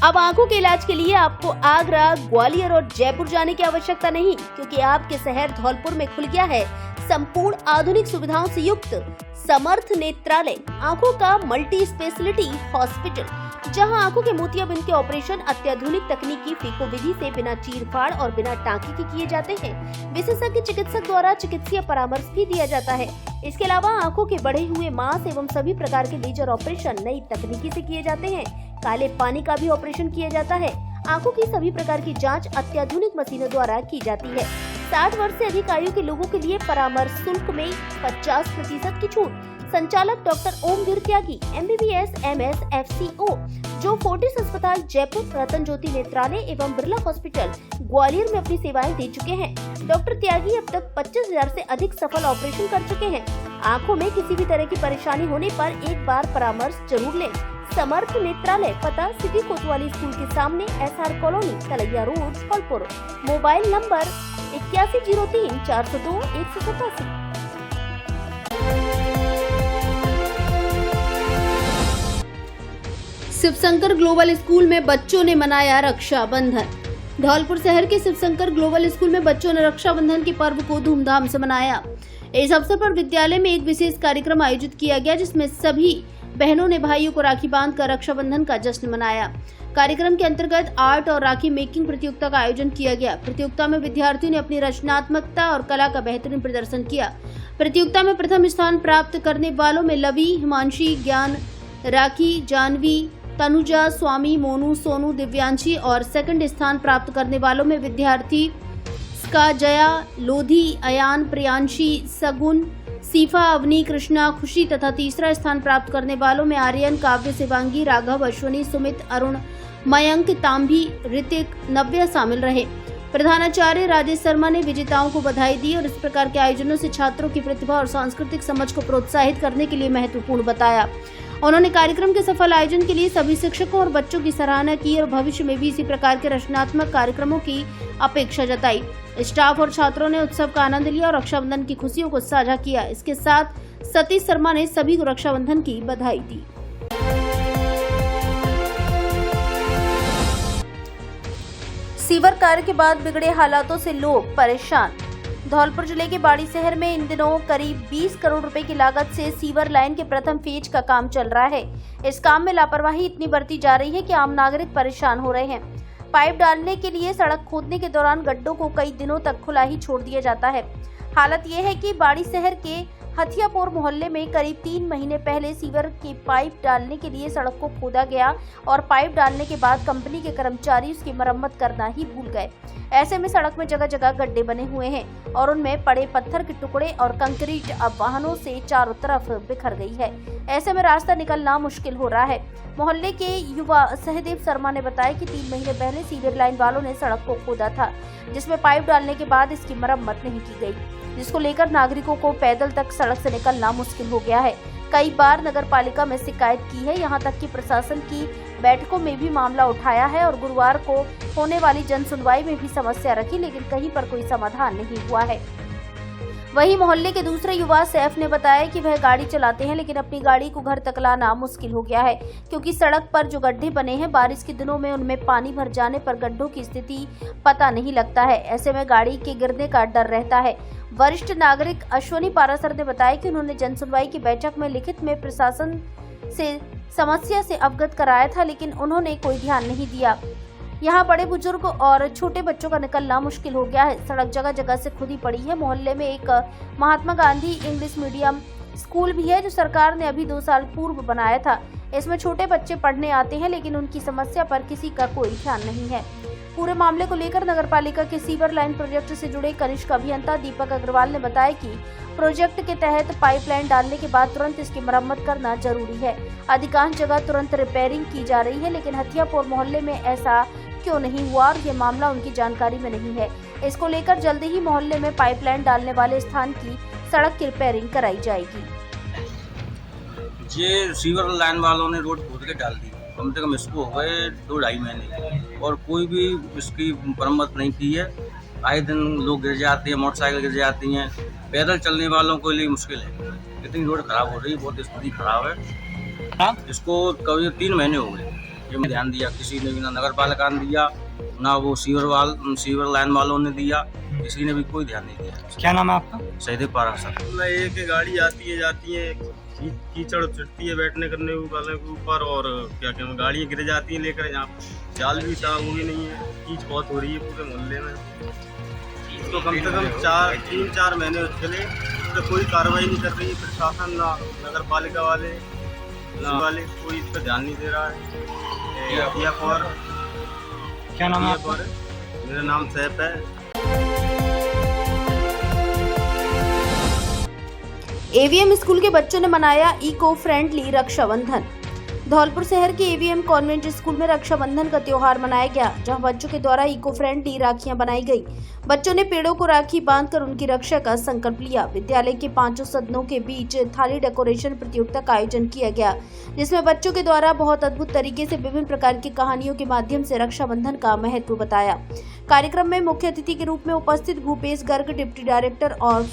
अब आंखों के इलाज के लिए आपको आगरा, ग्वालियर और जयपुर जाने की आवश्यकता नहीं, क्योंकि आपके शहर धौलपुर में खुल गया है संपूर्ण आधुनिक सुविधाओं से युक्त समर्थ नेत्रालय, आंखों का मल्टी स्पेशलिटी हॉस्पिटल, जहां आंखों के मोतियाबिंद के ऑपरेशन अत्याधुनिक तकनीकी फीको विधि से बिना चीरफाड़ और बिना टांके के किए जाते हैं। विशेषज्ञ चिकित्सक द्वारा चिकित्सीय परामर्श भी दिया जाता है। इसके अलावा आंखों के बढ़े हुए मांस एवं सभी प्रकार के लेजर ऑपरेशन नई तकनीकी से किए जाते हैं। काले पानी का भी ऑपरेशन किया जाता है। आंखों की सभी प्रकार की जांच अत्याधुनिक मशीनों द्वारा की जाती है। 60 वर्ष से अधिक आयु के लोगों के लिए परामर्श शुल्क में 50% की छूट। संचालक डॉक्टर ओमवीर त्यागी, MBBS MS FCO, जो फोर्टिस अस्पताल जयपुर, रतन ज्योति नेत्रालय एवं बिरला हॉस्पिटल ग्वालियर में अपनी सेवाएं दे चुके हैं। डॉक्टर त्यागी अब तक 25,000 से अधिक सफल ऑपरेशन कर चुके हैं। आंखों में किसी भी तरह की परेशानी होने पर एक बार परामर्श जरूर लें। समर्थ नेत्रालय, पता सिटी कोतवाली स्कूल के सामने, SR colony, Talaiya road, Dholpur. Mobile number 8103 402 187। Shivshankar global school में बच्चों ने मनाया रक्षाबंधन। धौलपुर शहर के शिवशंकर ग्लोबल स्कूल में बच्चों ने रक्षाबंधन के पर्व को धूमधाम से मनाया। इस अवसर पर विद्यालय में एक विशेष कार्यक्रम आयोजित किया गया, जिसमें सभी बहनों ने भाइयों को राखी बांधकर रक्षाबंधन का जश्न मनाया। कार्यक्रम के अंतर्गत आर्ट और राखी मेकिंग प्रतियोगिता का आयोजन किया गया। प्रतियोगिता में विद्यार्थियों ने अपनी रचनात्मकता और कला का बेहतरीन प्रदर्शन किया। प्रतियोगिता में प्रथम स्थान प्राप्त करने वालों में लवी, हिमांशी, ज्ञान, राखी, जानवी, तनुजा, स्वामी, मोनू, सोनू, दिव्यांशी और सेकंड स्थान प्राप्त करने वालों में विद्यार्थी स्का, जया, लोधी, अयान, प्रियांशी, सगुन, सीफा, अवनी, कृष्णा, खुशी तथा तीसरा स्थान प्राप्त करने वालों में आर्यन, काव्य, शिवांगी, राघव, अश्वनी, सुमित, अरुण, मयंक, तांभी, ऋतिक, नव्या शामिल रहे। प्रधानाचार्य राजेश शर्मा ने विजेताओं को बधाई दी और इस प्रकार के आयोजनों से छात्रों की प्रतिभा और सांस्कृतिक समझ को प्रोत्साहित करने के लिए महत्वपूर्ण बताया। उन्होंने कार्यक्रम के सफल आयोजन के लिए सभी शिक्षकों और बच्चों की सराहना की और भविष्य में भी इसी प्रकार के रचनात्मक कार्यक्रमों की अपेक्षा जताई। स्टाफ और छात्रों ने उत्सव का आनंद लिया और रक्षाबंधन की खुशियों को साझा किया। इसके साथ सतीश शर्मा ने सभी को रक्षाबंधन की बधाई दी। सीवर कार्य के बाद बिगड़े हालातों से लोग परेशान। धौलपुर जिले के बाड़ी शहर में इन दिनों करीब 20 करोड़ रुपए की लागत से सीवर लाइन के प्रथम फेज का काम चल रहा है। इस काम में लापरवाही इतनी बरती जा रही है कि आम नागरिक परेशान हो रहे हैं। पाइप डालने के लिए सड़क खोदने के दौरान गड्ढों को कई दिनों तक खुला ही छोड़ दिया जाता है। हालत यह है कि बाड़ी शहर के हथियापुर मोहल्ले में करीब 3 महीने पहले सीवर के पाइप डालने के लिए सड़क को खोदा गया और पाइप डालने के बाद कंपनी के कर्मचारी उसकी मरम्मत करना ही भूल गए। ऐसे में सड़क में जगह जगह गड्ढे बने हुए हैं और उनमें पड़े पत्थर के टुकड़े और कंक्रीट अब वाहनों से चारों तरफ बिखर गई है। ऐसे में रास्ता निकलना मुश्किल हो रहा है। मोहल्ले के युवा सहदेव शर्मा ने बताया कि 3 महीने पहले सीवर लाइन वालों ने सड़क को खोदा था, जिसमें पाइप डालने के बाद इसकी मरम्मत नहीं की गई, जिसको लेकर नागरिकों को पैदल तक सड़क से निकलना मुश्किल हो गया है। कई बार नगर पालिका में शिकायत की है, यहाँ तक कि प्रशासन की बैठकों में भी मामला उठाया है और गुरुवार को होने वाली जन सुनवाई में भी समस्या रखी, लेकिन कहीं पर कोई समाधान नहीं हुआ है। वहीं मोहल्ले के दूसरे युवा सैफ ने बताया कि वह गाड़ी चलाते हैं, लेकिन अपनी गाड़ी को घर तक लाना मुश्किल हो गया है, क्योंकि सड़क पर जो गड्ढे बने हैं बारिश के दिनों में उनमें पानी भर जाने पर गड्ढों की स्थिति पता नहीं लगता है। ऐसे में गाड़ी के गिरने का डर रहता है। वरिष्ठ नागरिक अश्वनी पारासर ने बताया कि उन्होंने जन सुनवाई की बैठक में लिखित में प्रशासन से समस्या से अवगत कराया था, लेकिन उन्होंने कोई ध्यान नहीं दिया। यहाँ बड़े बुजुर्ग और छोटे बच्चों का निकलना मुश्किल हो गया है। सड़क जगह जगह से खुदी पड़ी है। मोहल्ले में एक Mahatma Gandhi English medium school भी है, जो सरकार ने अभी 2 साल पूर्व बनाया था। इसमें छोटे बच्चे पढ़ने आते हैं, लेकिन उनकी समस्या पर किसी का कोई ध्यान नहीं है। पूरे मामले को लेकर नगरपालिका के सीवर लाइन प्रोजेक्ट से जुड़े कनिष्ठ अभियंता दीपक अग्रवाल ने बताया कि प्रोजेक्ट के तहत पाइपलाइन डालने के बाद तुरंत इसकी मरम्मत करना जरूरी है। अधिकांश जगह तुरंत रिपेयरिंग की जा रही है, लेकिन हथियापुर मोहल्ले में ऐसा क्यों नहीं हुआ और ये मामला उनकी जानकारी में नहीं है। इसको लेकर जल्दी ही मोहल्ले में पाइपलाइन डालने वाले स्थान की सड़क की रिपेयरिंग कराई जाएगी। ये सीवर लाइन वालों ने रोड खोद के डाल दी, कम से कम इसको हो गए 2-2.5 महीने और कोई भी इसकी मरम्मत नहीं की है। आए दिन लोग गिर जाते हैं, मोटरसाइकिल गिर जाती हैं, पैदल चलने वालों के लिए मुश्किल है। इतनी रोड खराब हो रही है, बहुत स्थिति खराब है। इसको कभी 3 महीने हो गए, ये ध्यान दिया किसी ने भी, ना नगर पालिका ने दिया, ना वो सीवर लाइन वालों ने दिया, किसी ने भी कोई ध्यान नहीं दिया। क्या नाम है आपका? सहदेव पारासर। एक गाड़ी आती है जाती है, कीचड़ चढ़ती है बैठने करने वाले के ऊपर और क्या कहते हैं गाड़ियाँ गिर जाती हैं लेकर। यहाँ जाल भी साफ हुई नहीं है, कीच बहुत हो रही है पूरे मोहल्ले में। तो कम से कम 3-4 महीने चले तो कोई कार्रवाई नहीं कर रही है प्रशासन, ना नगर पालिका वाले कोई इस पर ध्यान नहीं दे रहा है। क्या नाम है? मेरा नाम सैफ है। एवीएम स्कूल के बच्चों ने मनाया इको फ्रेंडली रक्षाबंधन। धौलपुर शहर के एवीएम कॉन्वेंट स्कूल में रक्षाबंधन का त्योहार मनाया गया, जहां बच्चों के द्वारा इको फ्रेंडली राखियां बनाई गई। बच्चों ने पेड़ों को राखी बांधकर उनकी रक्षा का संकल्प लिया। विद्यालय के 5 सदनों के बीच थाली डेकोरेशन प्रतियोगिता का आयोजन किया गया, जिसमें बच्चों के द्वारा बहुत अद्भुत तरीके से विभिन्न प्रकार की कहानियों के माध्यम से रक्षाबंधन का महत्व बताया। कार्यक्रम में मुख्य अतिथि के रूप में उपस्थित भूपेश गर्ग, डिप्टी डायरेक्टर और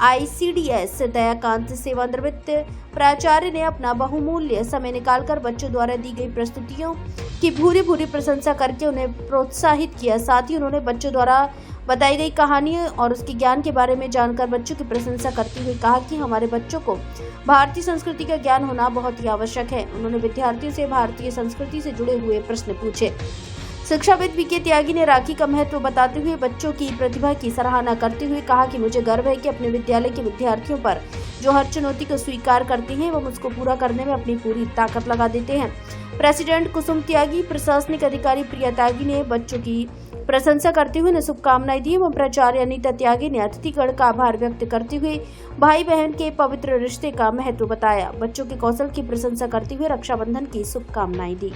ICDS दयाकांत सेवानिवृत्त प्राचार्य ने अपना बहुमूल्य समय निकालकर बच्चों द्वारा दी गई प्रस्तुतियों की भूरी भूरी प्रशंसा करके उन्हें प्रोत्साहित किया। साथ ही उन्होंने बच्चों द्वारा बताई गई कहानियों और उसके ज्ञान के बारे में जानकर बच्चों की प्रशंसा करते हुए कहा कि हमारे बच्चों को भारतीय संस्कृति का ज्ञान होना बहुत ही आवश्यक है। उन्होंने विद्यार्थियों से भारतीय संस्कृति से जुड़े हुए प्रश्न पूछे। शिक्षाविद VK त्यागी ने राखी का महत्व बताते हुए बच्चों की प्रतिभा की सराहना करते हुए कहा कि मुझे गर्व है कि अपने विद्यालय के विद्यार्थियों पर जो हर चुनौती को स्वीकार करते हैं वो उसको पूरा करने में अपनी पूरी ताकत लगा देते हैं। प्रेसिडेंट कुसुम त्यागी, प्रशासनिक अधिकारी प्रिया त्यागी ने बच्चों की प्रशंसा करते हुए उन्हें शुभकामनाएं दी एवं प्राचार्य अनीता त्यागी ने अतिथिगण का आभार व्यक्त करते हुए भाई बहन के पवित्र रिश्ते का महत्व बताया। बच्चों के कौशल की प्रशंसा करते हुए रक्षाबंधन की शुभकामनाएं दी।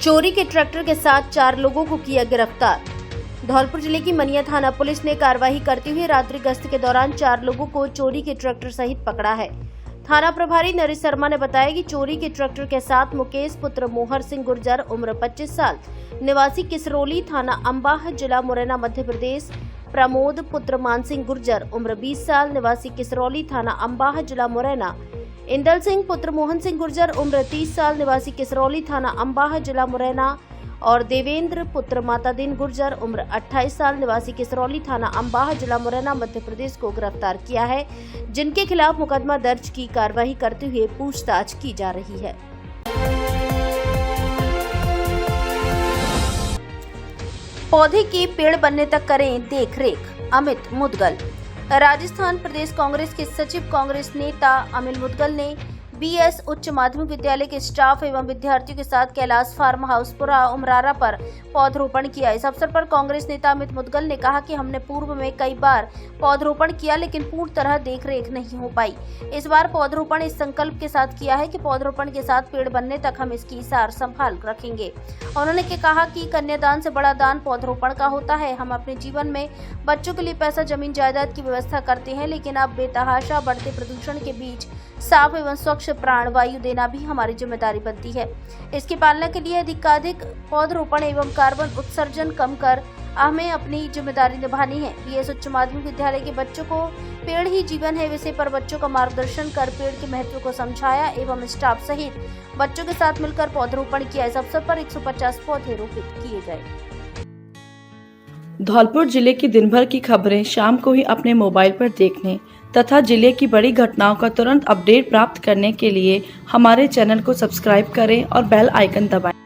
चोरी के ट्रैक्टर के साथ 4 लोगों को किया गिरफ्तार। धौलपुर जिले की मनिया थाना पुलिस ने कार्रवाई करते हुए रात्रि गश्त के दौरान 4 लोगों को चोरी के ट्रैक्टर सहित पकड़ा है। थाना प्रभारी नरेश शर्मा ने बताया कि चोरी के ट्रैक्टर के साथ मुकेश पुत्र मोहर सिंह गुर्जर उम्र 25 साल निवासी किसरोली थाना अंबाह जिला मुरैना मध्य प्रदेश, प्रमोद पुत्र मानसिंह गुर्जर उम्र 20 साल निवासी किसरौली थाना अंबाह जिला मुरैना, इंदल सिंह पुत्र मोहन सिंह गुर्जर उम्र 30 साल निवासी किसरौली थाना अंबाह जिला मुरैना और देवेंद्र पुत्र मातादीन गुर्जर उम्र 28 साल निवासी किसरौली थाना अंबाह जिला मुरैना मध्य प्रदेश को गिरफ्तार किया है, जिनके खिलाफ मुकदमा दर्ज की कार्रवाई करते हुए पूछताछ की जा रही है। पौधे के पेड़ बनने तक करें देख रेख। अमित मुदगल। राजस्थान प्रदेश कांग्रेस के सचिव कांग्रेस नेता अमित मुदगल ने बीएस उच्च माध्यमिक विद्यालय के स्टाफ एवं विद्यार्थियों के साथ कैलाश फार्म हाउस पुरा उमरारा पर पौधरोपण किया। इस अवसर पर कांग्रेस नेता अमित मुदगल ने कहा कि हमने पूर्व में कई बार पौधरोपण किया, लेकिन पूर्ण तरह देखरेख नहीं हो पाई। इस बार पौधरोपण इस संकल्प के साथ किया है कि पौधरोपण के साथ पेड़ बनने तक हम इसकी सार संभाल रखेंगे। उन्होंने कहा कि कन्यादान से बड़ा दान पौधरोपण का होता है। हम अपने जीवन में बच्चों के लिए पैसा, जमीन जायदाद की व्यवस्था करते हैं, लेकिन अब बेतहाशा बढ़ते प्रदूषण के बीच साफ एवं स्वच्छ प्राण वायु देना भी हमारी जिम्मेदारी बनती है। इसकी पालना के लिए अधिकाधिक पौधरोपण एवं कार्बन उत्सर्जन कम कर हमें अपनी जिम्मेदारी निभानी है। बीएस उच्च माध्यमिक विद्यालय के बच्चों को पेड़ ही जीवन है विषय पर बच्चों का मार्गदर्शन कर पेड़ के महत्व को समझाया एवं स्टाफ सहित बच्चों के साथ मिलकर पौधरोपण किया। इस अवसर पर 150 पौधे रोपित किए गए। धौलपुर जिले की दिन भर की खबरें शाम को ही अपने मोबाइल पर देखने तथा जिले की बड़ी घटनाओं का तुरंत अपडेट प्राप्त करने के लिए हमारे चैनल को सब्सक्राइब करें और बेल आइकन दबाएं।